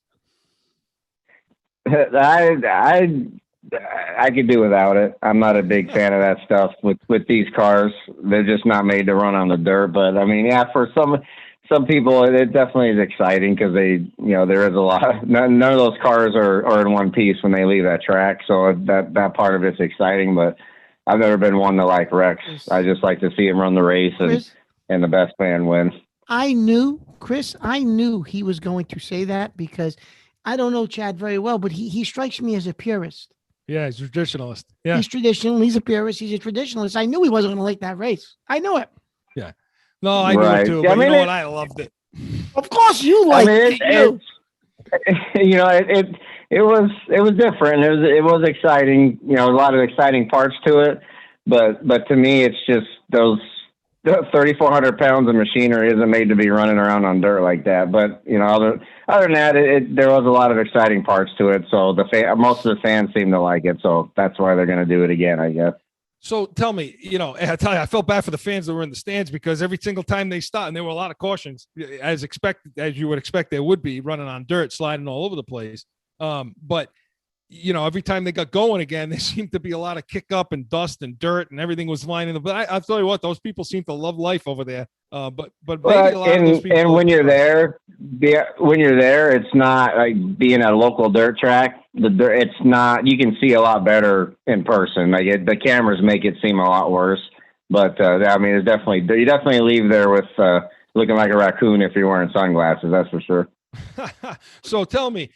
I could do without it. I'm not a big fan of that stuff with these cars. They're just not made to run on the dirt. But I mean, yeah, for some people, it definitely is exciting because there is a lot. None of those cars are in one piece when they leave that track. So that part of it's exciting. But I've never been one to like wrecks. I just like to see him run the race and the best man wins. Chris, I knew he was going to say that because I don't know Chad very well, but he strikes me as a purist. Yeah, he's a traditionalist. Yeah, he's traditional. He's a purist. He's a traditionalist. I knew he wasn't going to like that race. I knew it. Yeah. No, I knew it too. But you know what? I loved it. Of course, you liked it. It was different. It was exciting. A lot of exciting parts to it. But to me, it's just those 3,400 pounds of machinery isn't made to be running around on dirt like that. But other than that, there was a lot of exciting parts to it. So most of the fans seem to like it. So that's why they're going to do it again, I guess. So tell me, I felt bad for the fans that were in the stands because every single time they stopped, and there were a lot of cautions, as you would expect there would be, running on dirt, sliding all over the place. But every time they got going again, there seemed to be a lot of kick up and dust and dirt and everything was lining up. But I'll tell you what, those people seem to love life over there. But maybe a lot of those people. And when you're there, it's not like being a local dirt track. It's not. You can see a lot better in person. Like the cameras make it seem a lot worse. But I mean, it's definitely you definitely leave there with looking like a raccoon if you're wearing sunglasses. That's for sure. So tell me,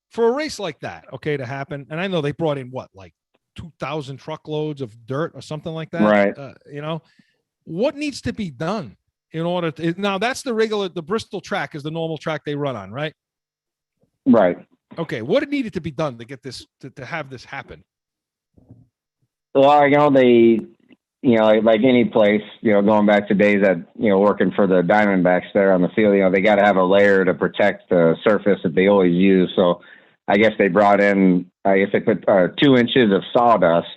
for a race like that, okay, to happen, and I know they brought in what, like 2,000 truckloads of dirt or something like that, right? What needs to be done in order to, now that's the Bristol track is the normal track they run on, right? Right. Okay, what needed to be done to get this to have this happen? Well, they, like any place, going back to days that, working for the Diamondbacks there on the field, they got to have a layer to protect the surface that they always use. So I guess they brought in, they put 2 inches of sawdust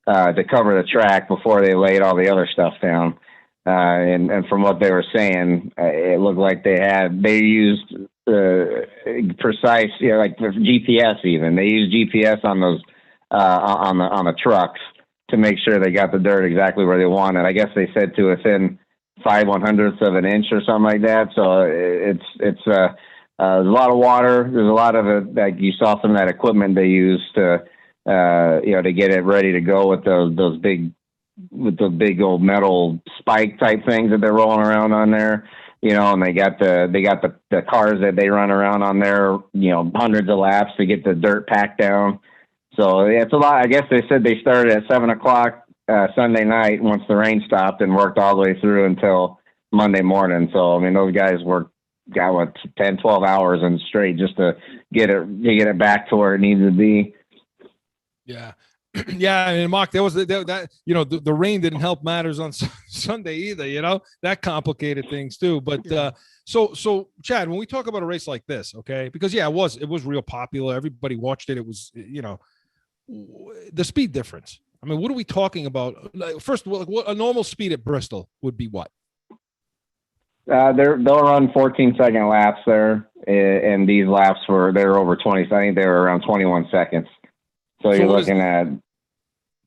to cover the track before they laid all the other stuff down. And from what they were saying, it looked like they used precise, like the GPS even. They used GPS on those, on the trucks to make sure they got the dirt exactly where they wanted. I guess they said to within 5/100ths of an inch or something like that. So it's there's a lot of water. There's a lot of it. Like you saw some of that equipment they used to, to get it ready to go with those big old metal spike type things that they're rolling around on there. And they got the cars that they run around on there, hundreds of laps to get the dirt packed down. So yeah, it's a lot. I guess they said they started at 7:00 Sunday night once the rain stopped and worked all the way through until Monday morning. So, I mean, those guys got 10, 12 hours and straight just to get it back to where it needs to be. Yeah. Yeah. And Mark, there was the rain didn't help matters on Sunday either, that complicated things too. But, so Chad, when we talk about a race like this, okay, because it was real popular. Everybody watched it. It was, the speed difference. I mean, what are we talking about? First of all, what a normal speed at Bristol would be what? They'll run 14-second laps there, and these laps they're over 20. I think they were around 21 seconds. So you're looking at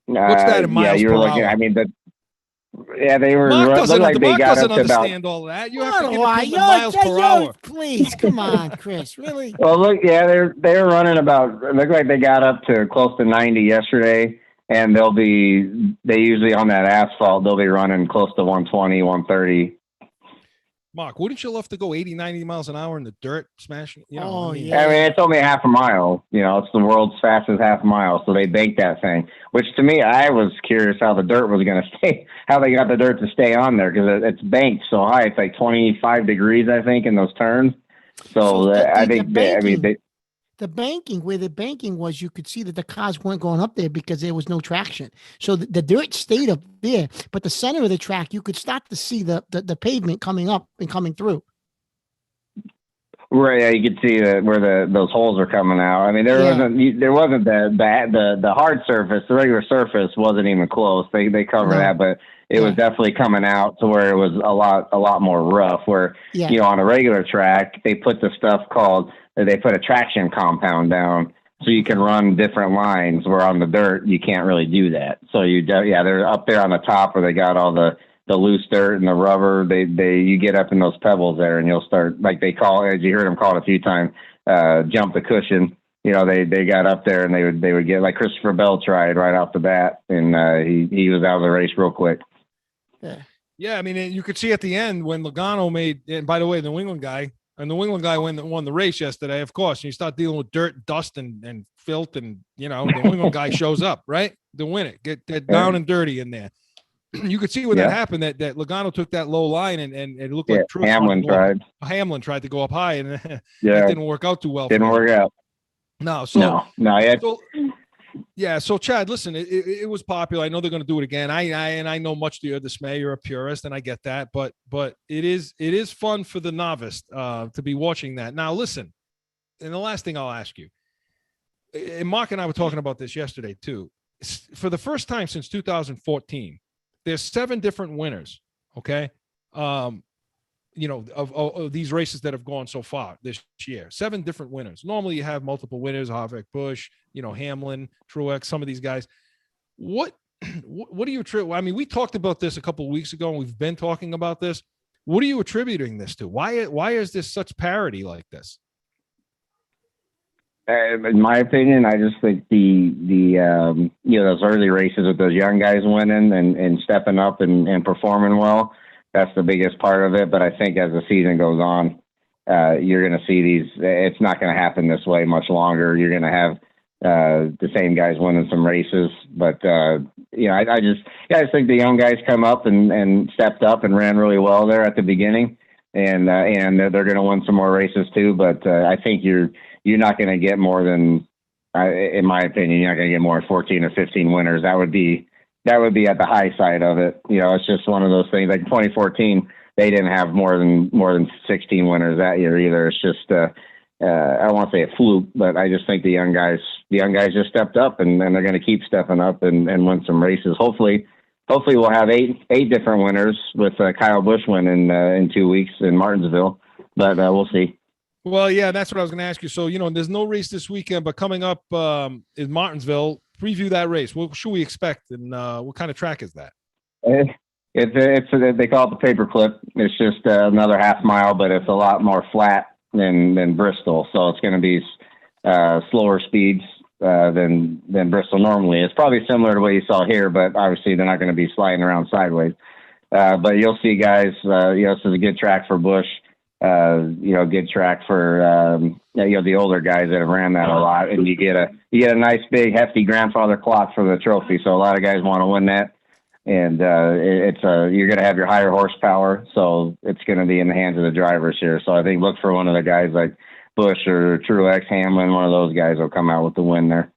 what's that in miles yeah, you're per looking. hour? I mean, they were. Mark doesn't, like they Mark got doesn't up to understand about, all that. You have to give it to miles per hour. Please, come on, Chris. Really? Well, look, yeah, they're running about. It looked like they got up to close to 90 yesterday, and they usually on that asphalt they'll be running close to 120, 130. Mark, wouldn't you love to go 80, 90 miles an hour in the dirt smashing? Yeah. I mean, it's only half a mile. It's the world's fastest half mile. So they banked that thing, which to me, I was curious how the dirt was going to stay, how they got the dirt to stay on there. Cause it's banked so high. It's like 25 degrees, I think, in those turns. So I think the banking, where the banking was, you could see that the cars weren't going up there because there was no traction. So the dirt stayed up there, but the center of the track, you could start to see the pavement coming up and coming through. Right, yeah, you could see where those holes are coming out. I mean, there wasn't the hard surface, the regular surface wasn't even close. They covered that, but it was definitely coming out to where it was a lot more rough. Where on a regular track, they put the stuff they put a traction compound down so you can run different lines. Where on the dirt you can't really do that. So they're up there on the top where they got all the loose dirt and the rubber. You get up in those pebbles there and you'll start, like they call it, as you heard them call it a few times, jump the cushion. They got up there and they would get, like Christopher Bell tried right off the bat, and he was out of the race real quick. Yeah, I mean, you could see at the end when Logano made, and by the way, the New England guy won the race yesterday, of course, and you start dealing with dirt, dust, and filth, and the New England guy shows up, right, to win it, get down and dirty in there. You could see when that happened, that Logano took that low line, and it looked like Hamlin tried to go up high, and that didn't work out too well. Didn't work out. No. So Chad, listen, it was popular. I know they're going to do it again. I know much to your dismay. You're a purist, and I get that. But it is fun for the novice to be watching that. Now, listen, and the last thing I'll ask you, and Mark and I were talking about this yesterday too. For the first time since 2014, there's 7 different winners. Okay, of these races that have gone so far this year. 7 different winners. Normally you have multiple winners, Harvick, Busch, Hamlin, Truex, some of these guys. What do you attribute? I mean, we talked about this a couple of weeks ago, and we've been talking about this. What are you attributing this to? Why is this such parity like this? In my opinion, I just think those early races with those young guys winning and stepping up and performing well, that's the biggest part of it. But I think as the season goes on, you're going to see these. It's not going to happen this way much longer. You're going to have the same guys winning some races. But I just think the young guys come up and stepped up and ran really well there at the beginning, and they're going to win some more races too. But I think you're not going to get more than, in my opinion, you're not going to get more than 14 or 15 winners. That would be at the high side of it. It's just one of those things. Like 2014, they didn't have more than 16 winners that year either. It's just I don't want to say a fluke, but I just think the young guys just stepped up, and they're going to keep stepping up and win some races. Hopefully we'll have eight different winners with Kyle Busch winning in 2 weeks in Martinsville, but we'll see. Well, yeah, that's what I was going to ask you. So, there's no race this weekend, but coming up is Martinsville. Preview that race. What should we expect, and what kind of track is that? It's they call it the paperclip. It's just another half mile, but it's a lot more flat than Bristol. So it's going to be slower speeds than Bristol normally. It's probably similar to what you saw here, but obviously they're not going to be sliding around sideways. But you'll see guys. This is a good track for Busch. Good track for the older guys that have ran that a lot, and you get a nice big hefty grandfather clock for the trophy. So a lot of guys want to win that, and you're going to have your higher horsepower, so it's going to be in the hands of the drivers here. So I think look for one of the guys like Busch or Truex, Hamlin. One of those guys will come out with the win there.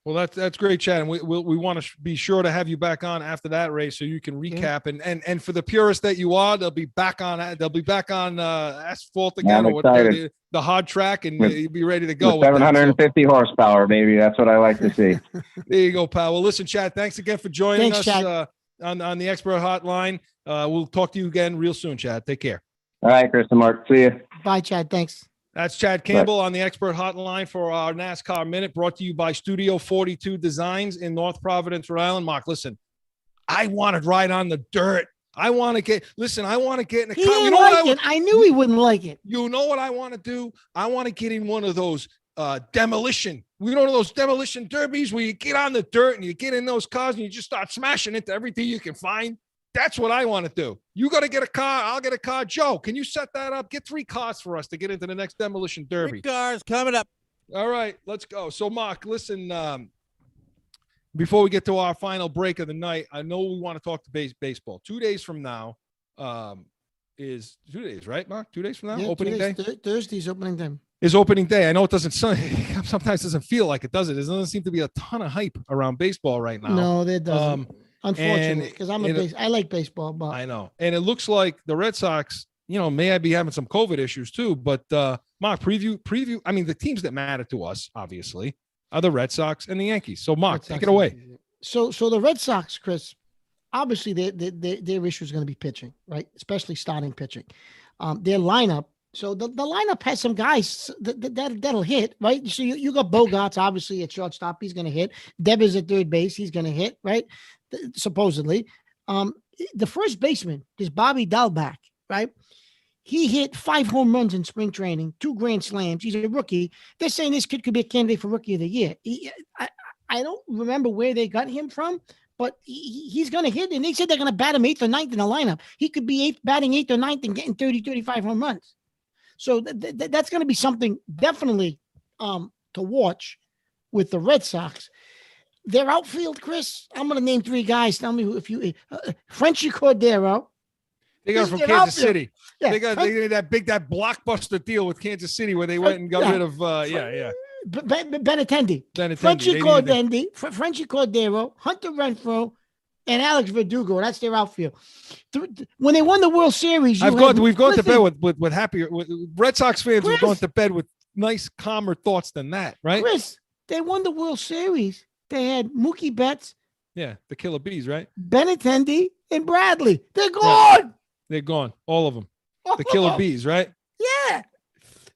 Well, that's great, Chad, and we want to be sure to have you back on after that race so you can recap. And for the purist that you are, they'll be back on asphalt again, or the hard track, and you'll be ready to go. With 750 horsepower, baby. That's what I like to see. There you go, pal. Well, listen, Chad, thanks again for joining us Chad. on the Expert Hotline. We'll talk to you again real soon, Chad. Take care. All right, Chris and Mark. See you. Bye, Chad. Thanks. That's Chad Campbell on the Expert Hotline for our NASCAR Minute, brought to you by Studio 42 Designs in North Providence, Rhode Island. Mark, listen, I want to ride on the dirt. I want to get in the He car. didn't like it. I knew he wouldn't like it. You know what I want to do? I want to get in one of those demolition. We know those demolition derbies where you get on the dirt and you get in those cars and you just start smashing into everything you can find. That's what I want to do. You got to get a car. I'll get a car. Joe, can you set that up? Get 3 cars for us to get into the next demolition derby. 3 cars coming up. All right, let's go. So, Mark, listen, before we get to our final break of the night, I know we want to talk to baseball. 2 days from now is 2 days, right, Mark? 2 days from now, Yeah, opening day? Thursday's opening day. Is opening day. I know it doesn't sometimes doesn't feel like it, does it? There doesn't seem to be a ton of hype around baseball right now. No, there doesn't. Unfortunately, because I like baseball, but I know. And it looks like the Red Sox, may be having some COVID issues too. But Mark, preview. I mean, the teams that matter to us, obviously, are the Red Sox and the Yankees. So, Mark, take it away. So the Red Sox, Chris, obviously their issue is going to be pitching, right? Especially starting pitching. Their lineup. So the lineup has some guys that'll hit, right? So you got Bogarts, obviously at shortstop, he's going to hit. Devers at third base, he's going to hit, right? Supposedly. The first baseman is Bobby Dalbec, right? He hit 5 home runs in spring training, 2 grand slams. He's a rookie. They're saying this kid could be a candidate for rookie of the year. I don't remember where they got him from, but he's going to hit. And they said they're going to bat him 8th or 9th in the lineup. He could be batting 8th or 9th and getting 30, 35 home runs. So that's going to be something definitely to watch with the Red Sox. Their outfield, Chris, I'm going to name 3 guys. Tell me if you Frenchie Cordero. They got from Kansas City. Yeah, they did that blockbuster deal with Kansas City where they went and got rid of Benintendi. Frenchie Cordero, Hunter Renfroe, and Alex Verdugo. That's their outfield. When they won the World Series, we've gone to bed with happier Red Sox fans. We've gone to bed with nice, calmer thoughts than that, right? Chris, they won the World Series. They had Mookie Betts. Yeah, the Killer Bees, right? Benintendi and Bradley. They're gone. Yeah, they're gone. All of them. The killer bees, right? Yeah.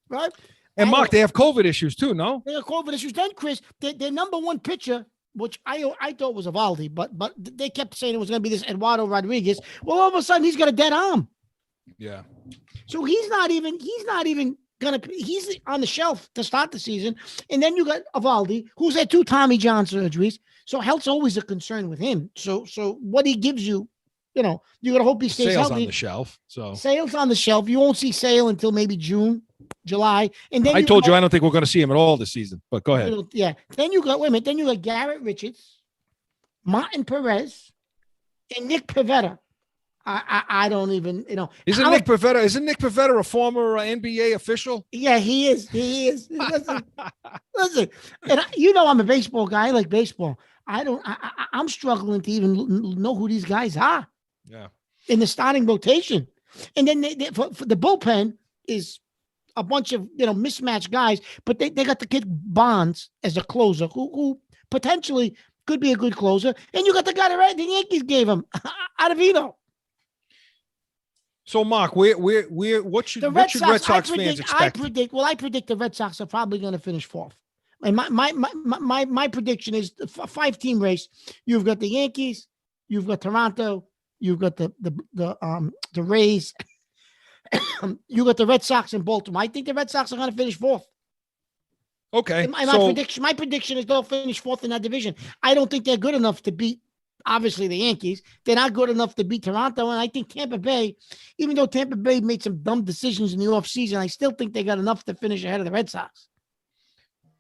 Right. And I Mark, don't- they have COVID issues too, no? They got COVID issues. Then, Chris, their number one pitcher, which I thought was Evaldi, but they kept saying it was going to be this Eduardo Rodriguez. Well, all of a sudden he's got a dead arm, Yeah. so he's not even he's on the shelf to start the season. And then you got Evaldi, who's had 2 Tommy John surgeries, so health's always a concern with him. So what he gives you, you got to hope he stays Sales healthy. on the shelf. So Sale's on the shelf. You won't see Sale until maybe June, July, and then I told you I don't think we're going to see him at all this season. But go ahead. Yeah. Then you got Then you got Garrett Richards, Martin Perez, and Nick Pivetta. I don't even Isn't Nick Pivetta a former NBA official? Yeah, he is. Listen. And I'm a baseball guy. I like baseball. I'm struggling to even know who these guys are. Yeah. In the starting rotation, and then for the bullpen is a bunch of mismatched guys, but they got the kid Bonds as a closer who potentially could be a good closer, and you got the guy that the Yankees gave him, Ottavino. So Mark, what should Red Sox fans expect? I predict the Red Sox are probably going to finish 4th. And my prediction is a 5-team race. You've got the Yankees, you've got Toronto, you've got the Rays. You got the Red Sox and Baltimore. I think the Red Sox are going to finish 4th. Okay. My prediction is they'll finish 4th in that division. I don't think they're good enough to beat, obviously, the Yankees. They're not good enough to beat Toronto. And I think Tampa Bay, even though Tampa Bay made some dumb decisions in the offseason, I still think they got enough to finish ahead of the Red Sox.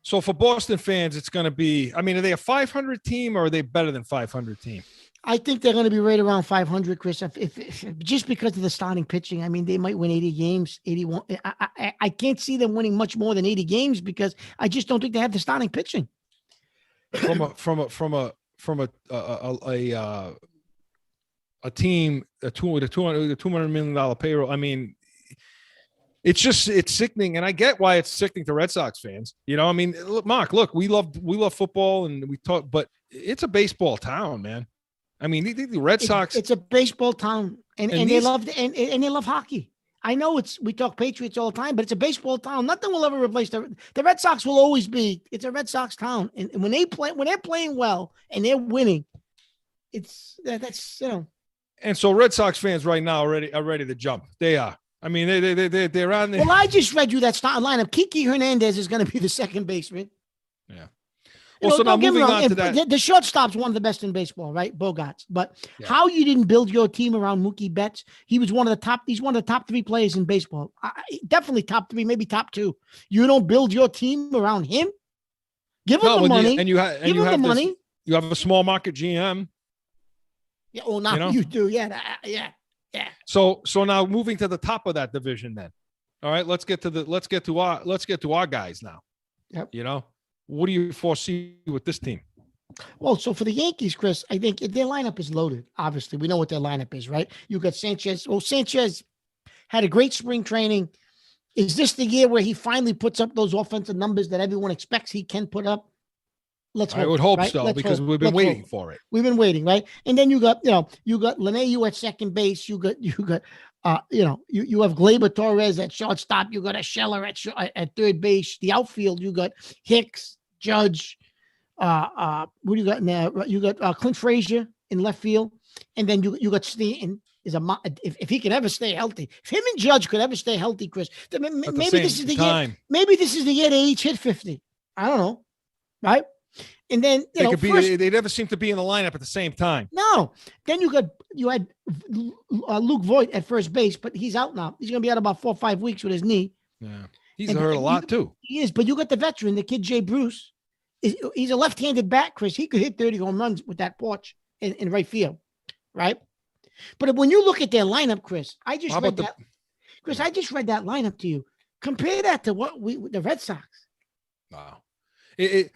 So for Boston fans, it's going to be, are they a 500 team or are they better than 500 team? I think they're going to be right around 500, Chris. If just because of the starting pitching, they might win 80 games, 81. I can't see them winning much more than 80 games because I just don't think they have the starting pitching. From a team with a $200 million payroll. It's sickening, and I get why it's sickening to Red Sox fans. Look, Mark, we love football and we talk, but it's a baseball town, man. The Red Sox. It's a baseball town, and they love they love hockey. I know we talk Patriots all the time, but it's a baseball town. Nothing will ever replace the Red Sox. Will always be. It's a Red Sox town, and when they're playing well and they're winning, that's. And so Red Sox fans right now are ready to jump. They are. They're on there. Well, I just read you that starting lineup. Kiki Hernandez is going to be the second baseman. Yeah. Well, so now moving on to that. The shortstop's one of the best in baseball, right? Bogarts. But how you didn't build your team around Mookie Betts? He's one of the top 3 players in baseball. Definitely top 3, maybe top 2. You don't build your team around him? Give him the money. You have a small market GM. Yeah. Oh, now you do. Yeah. So now moving to the top of that division, then. All right, let's get to our guys now. Yep. What do you foresee with this team? Well, so for the Yankees, Chris, I think their lineup is loaded. Obviously, we know what their lineup is, right? You got Sanchez. Well, Sanchez had a great spring training. Is this the year where he finally puts up those offensive numbers that everyone expects he can put up? Let's hope. I would hope right? so, Let's because hope. we've been waiting for it. We've been waiting, right? And then you got LeMahieu at second base. You have Gleyber Torres at shortstop. You got a Scheller at third base. The outfield, you got Hicks, Judge. What do you got now? You got Clint Frazier in left field, and then you got Stanton. If he can ever stay healthy, if him and Judge could ever stay healthy, Chris, maybe this is the year. Maybe this is the year they each hit 50. I don't know, right? And then they never seem to be in the lineup at the same time. No. Then you had Luke Voigt at first base, but he's out now. He's going to be out about 4 or 5 weeks with his knee. Yeah, he's hurt a lot too. He is, but you got the veteran, the kid Jay Bruce. He's a left-handed bat, Chris. He could hit 30 home runs with that porch in right field, right? But when you look at their lineup, Chris, I just read that lineup to you. Compare that to the Red Sox. Wow.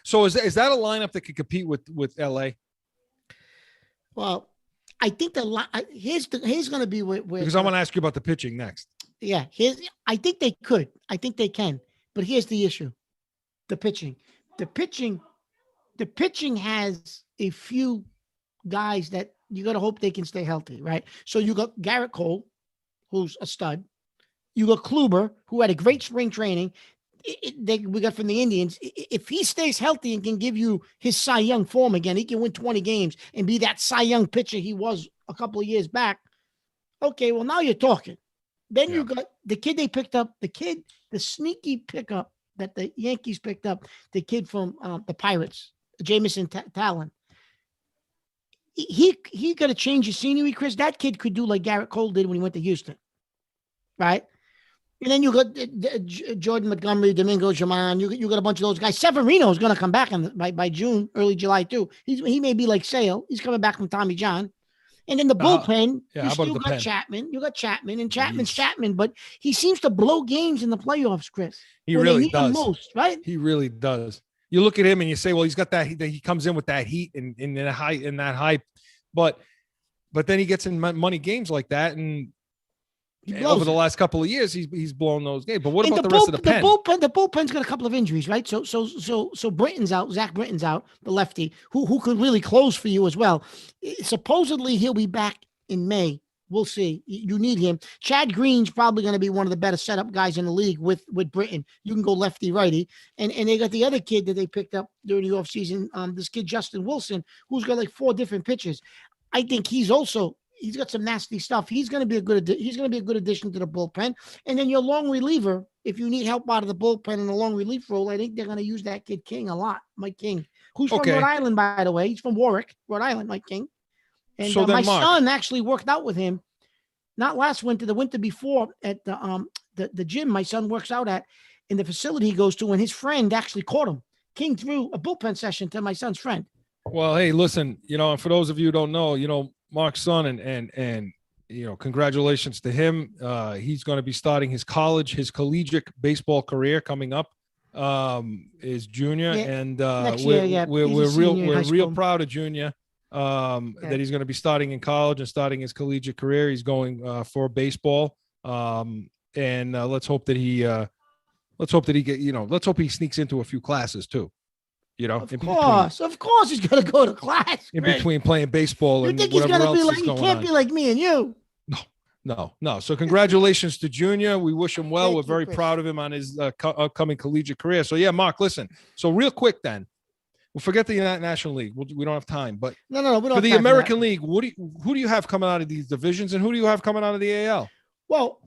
So is that a lineup that could compete with LA? Well, I think here's going to be where because I want to ask you about the pitching next. Yeah, I think they could. I think they can. But here's the issue: the pitching. The pitching has a few guys that you got to hope they can stay healthy, right? So you got Garrett Cole, who's a stud. You got Kluber, who had a great spring training. We got from the Indians. If he stays healthy and can give you his Cy Young form again, he can win 20 games and be that Cy Young pitcher he was a couple of years back. Okay, well, now you're talking. Then you got the kid they picked up, the sneaky pickup that the Yankees picked up, the kid from the Pirates, Jamison Talon. He got to change his scenery, Chris. That kid could do like Garrett Cole did when he went to Houston, right? And then you got Jordan Montgomery, Domingo German. You got a bunch of those guys. Severino is going to come back by June, early July too. He may be like Sale. He's coming back from Tommy John. And in the bullpen, you still got Chapman. You got Chapman, and Chapman's Chapman, but he seems to blow games in the playoffs, Chris. He really does. Most, right? He really does. You look at him and you say, well, he's got that. He comes in with that heat and in that hype, but then he gets in money games like that, and over the last couple of years, he's blown those games. But what about the rest of the pen? The bullpen's got a couple of injuries, right? So Britton's out. Zach Britton's out, the lefty, who could really close for you as well. Supposedly he'll be back in May. We'll see. You need him. Chad Green's probably going to be one of the better setup guys in the league with Britton. You can go lefty, righty. And they got the other kid that they picked up during the offseason, this kid, Justin Wilson, who's got like 4 different pitches. I think he's got some nasty stuff. He's going to be a good addition to the bullpen. And then your long reliever, if you need help out of the bullpen in the long relief role, I think they're going to use that kid King a lot, Mike King, who's from Rhode Island, by the way. He's from Warwick, Rhode Island, Mike King. And so my son actually worked out with him, not last winter, the winter before at the gym my son works out at in the facility he goes to, and his friend actually caught him. King threw a bullpen session to my son's friend. Well, hey, listen, and for those of you who don't know, Mark's son and congratulations to him. He's going to be starting his collegiate baseball career coming up. Is Junior, and we're real proud of Junior. That he's going to be starting in college and starting his collegiate career. He's going for baseball. And let's hope that he sneaks into a few classes too. Of course he's going to go to class. In between playing baseball and think whatever else is going on. He can't be like me and you. No. So congratulations to Junior. We wish him well. We're very proud of him on his upcoming collegiate career. So yeah, Mark, listen. So real quick then, we'll forget the National League. We don't have time, but no. We don't for the American League, who do you have coming out of these divisions, and who do you have coming out of the AL? Well,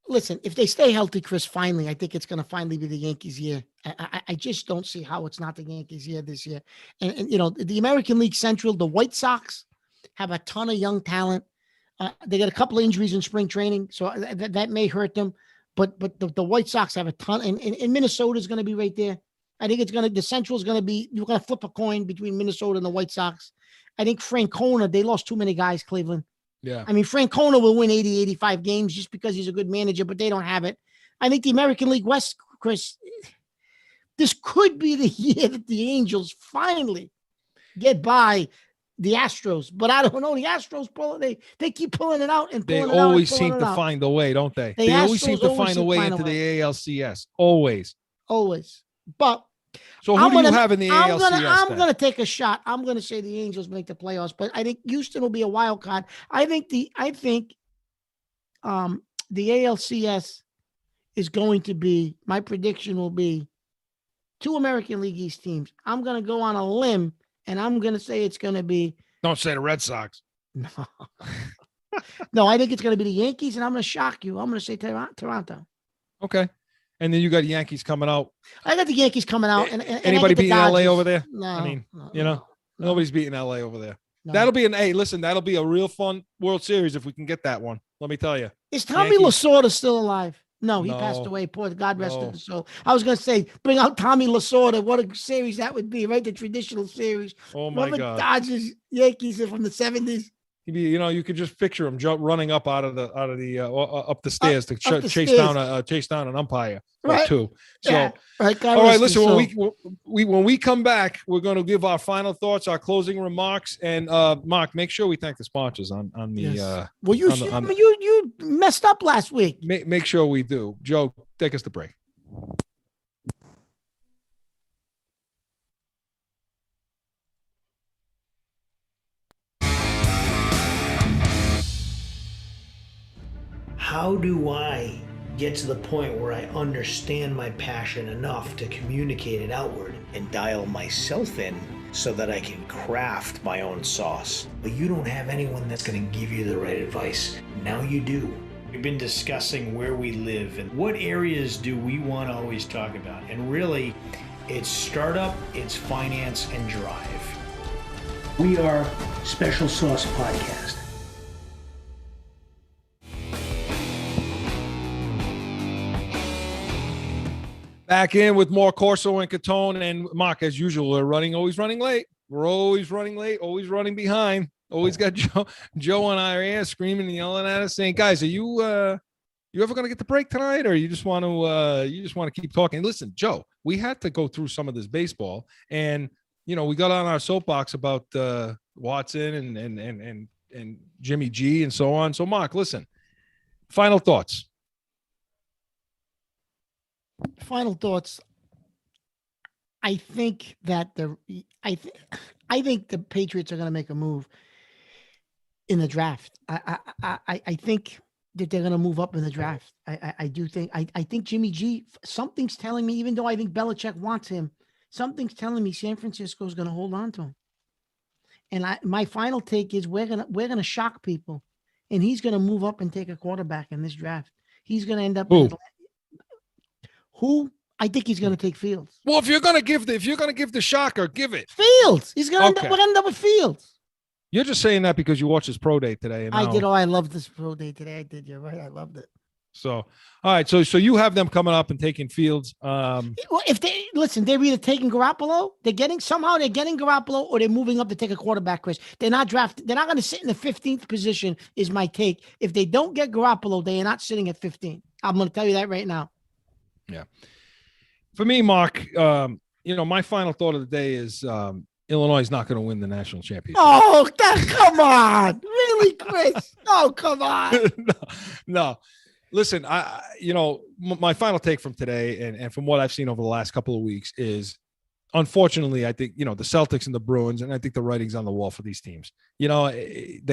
listen, if they stay healthy, Chris, finally, I think it's going to finally be the Yankees' year. I just don't see how it's not the Yankees' year this year. And the American League Central, the White Sox have a ton of young talent. They got a couple of injuries in spring training, so that may hurt them. But the White Sox have a ton, and Minnesota is going to be right there. I think the Central is going to be, you're going to flip a coin between Minnesota and the White Sox. I think Francona, they lost too many guys, Cleveland. Yeah. I mean, Francona will win 80, 85 games just because he's a good manager, but they don't have it. I think the American League West, Chris, this could be the year that the Angels finally get by the Astros, but I don't know. The Astros they keep pulling it out and pulling it out. They always seem to find a way, don't they? They always seem to find a way into the ALCS. Always. But so who do you have in the ALCS? I'm going to take a shot. I'm going to say the Angels make the playoffs, but I think Houston will be a wild card. I think the ALCS is going to be, my prediction will be 2 American League East teams. I'm going to go on a limb, and I'm going to say it's going to be. Don't say the Red Sox. No. No, I think it's going to be the Yankees, and I'm going to shock you. I'm going to say Toronto. Okay. And then you got Yankees coming out. I got the Yankees coming out. And anybody beating LA over there? No. I mean, nobody's beating LA over there. No. That'll be that'll be a real fun World Series if we can get that one. Let me tell you. Is Tommy Lasorda still alive? No, he passed away. Poor God rest his soul. I was going to say, bring out Tommy Lasorda. What a series that would be, right? The traditional series. Oh, my God. Dodgers, Yankees from the 70s. You could just picture him running up out of the up the stairs to chase down an umpire or two. So, yeah. Right, all right, listen. When we come back, we're going to give our final thoughts, our closing remarks, and Mark, make sure we thank the sponsors on the. Yes. Well, you messed up last week. Make sure we do. Joe, take us to break. How do I get to the point where I understand my passion enough to communicate it outward and dial myself in so that I can craft my own sauce. But you don't have anyone that's going to give you the right advice. Now you do. We've been discussing where we live and what areas do we want to always talk about. And really, it's startup, it's finance, and drive. We are Special Sauce Podcast. Back in with more Corso and Catone, and Mark, as usual, we're always running late. We're always running late, always running behind. Always got Joe on our air screaming and yelling at us, saying, "Guys, are you ever going to get the break tonight, or you just want to keep talking?" Listen, Joe, we had to go through some of this baseball, and we got on our soapbox about Watson and Jimmy G and so on. So, Mark, listen, final thoughts. Final thoughts. I think that I think the Patriots are going to make a move in the draft. I think that they're going to move up in the draft. I do think. I think Jimmy G. Something's telling me, even though I think Belichick wants him, something's telling me San Francisco is going to hold on to him. And my final take is we're gonna shock people, and he's going to move up and take a quarterback in this draft. He's going to end up. Who? I think he's going to take Fields. Well, if you're going to give the shocker, give it Fields. He's going to end up with Fields. You're just saying that because you watched his pro day today. And I did. Oh, I loved this pro day today. I did. You're right. I loved it. So, all right. So you have them coming up and taking Fields. Well, if they listen, they're either taking Garoppolo, they're getting Garoppolo, or they're moving up to take a quarterback. Chris, they're not drafted. They're not going to sit in the 15th position. Is my take. If they don't get Garoppolo, they are not sitting at 15. I'm going to tell you that right now. Yeah. For me, Mark, my final thought of the day is Illinois is not going to win the national championship. Oh, come on. Really, Chris? Oh, come on. No. Listen, my final take from today and from what I've seen over the last couple of weeks is, unfortunately, I think, the Celtics and the Bruins, and I think the writing's on the wall for these teams. They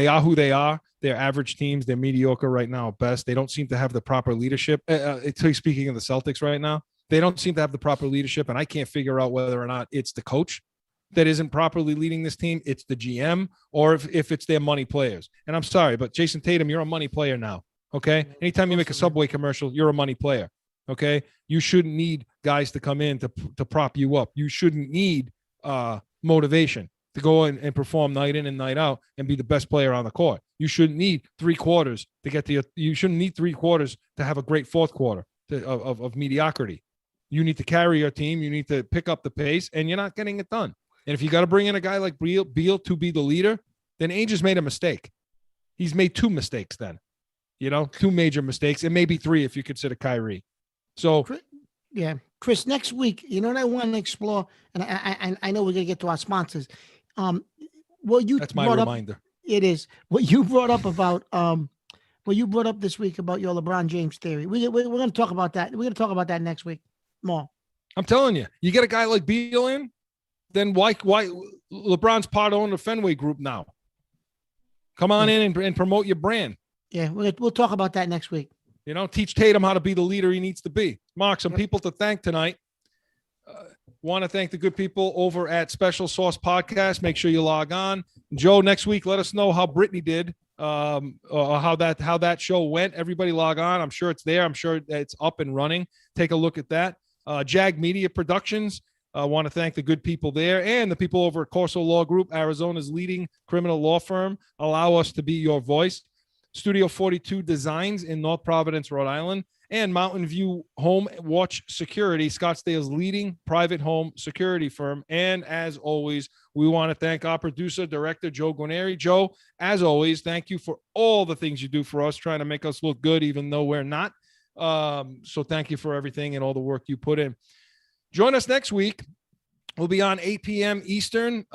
are who they are. They're average teams. They're mediocre right now at best. They don't seem to have the proper leadership. Speaking of the Celtics right now, they don't seem to have the proper leadership, and I can't figure out whether or not it's the coach that isn't properly leading this team, it's the GM, or if it's their money players. And I'm sorry, but Jason Tatum, you're a money player now, okay? Anytime you make a Subway commercial, you're a money player, okay? You shouldn't need guys to come in to prop you up. You shouldn't need motivation to go in and perform night in and night out and be the best player on the court. You shouldn't need 3 quarters you shouldn't need 3 quarters to have a great fourth quarter of mediocrity. You need to carry your team. You need to pick up the pace, and you're not getting it done. And if you got to bring in a guy like Beal to be the leader, then Ainge has made a mistake. He's made 2 mistakes then, 2 major mistakes, and maybe 3 if you consider Kyrie. So, yeah, Chris, next week, what I want to explore, and I know we're going to get to our sponsors. That's my reminder. It is what you brought up about what you brought up this week about your LeBron James theory. We're going to talk about that. We're going to talk about that next week more. I'm telling you, you get a guy like Beal in, then why LeBron's part owner of Fenway Group now? Come on in and promote your brand. Yeah, we'll talk about that next week. Teach Tatum how to be the leader he needs to be. Mark, some people to thank tonight. Want to thank the good people over at Special Sauce Podcast. Make sure you log on. Joe, next week, let us know how Brittany did, or how that show went. Everybody log on. I'm sure it's there. I'm sure it's up and running. Take a look at that. Jag Media Productions. I want to thank the good people there and the people over at Corso Law Group, Arizona's leading criminal law firm. Allow us to be your voice. Studio 42 Designs in North Providence, Rhode Island, and Mountain View Home Watch Security, Scottsdale's leading private home security firm. And as always, we want to thank our producer, director, Joe Guarneri. Joe, as always, thank you for all the things you do for us, trying to make us look good, even though we're not. So thank you for everything and all the work you put in. Join us next week. We'll be on 8 p.m. Eastern.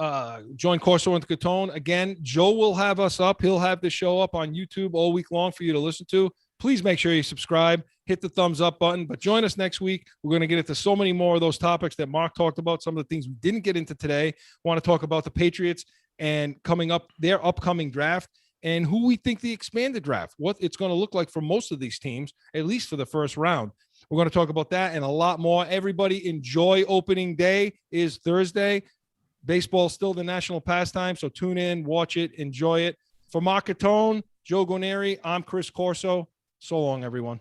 Join Corso and Catone. Again, Joe will have us up. He'll have the show up on YouTube all week long for you to listen to. Please make sure you subscribe, hit the thumbs up button. But join us next week. We're going to get into so many more of those topics that Mark talked about, some of the things we didn't get into today. Want to talk about the Patriots and coming up, their upcoming draft. and who we think the expanded draft, what it's going to look like for most of these teams, at least for the first round. We're going to talk about that and a lot more. Everybody enjoy opening day is Thursday. Baseball is still the national pastime, so tune in, watch it, enjoy it. For Mark Catone, Joe Goneri, I'm Chris Corso. So long, everyone.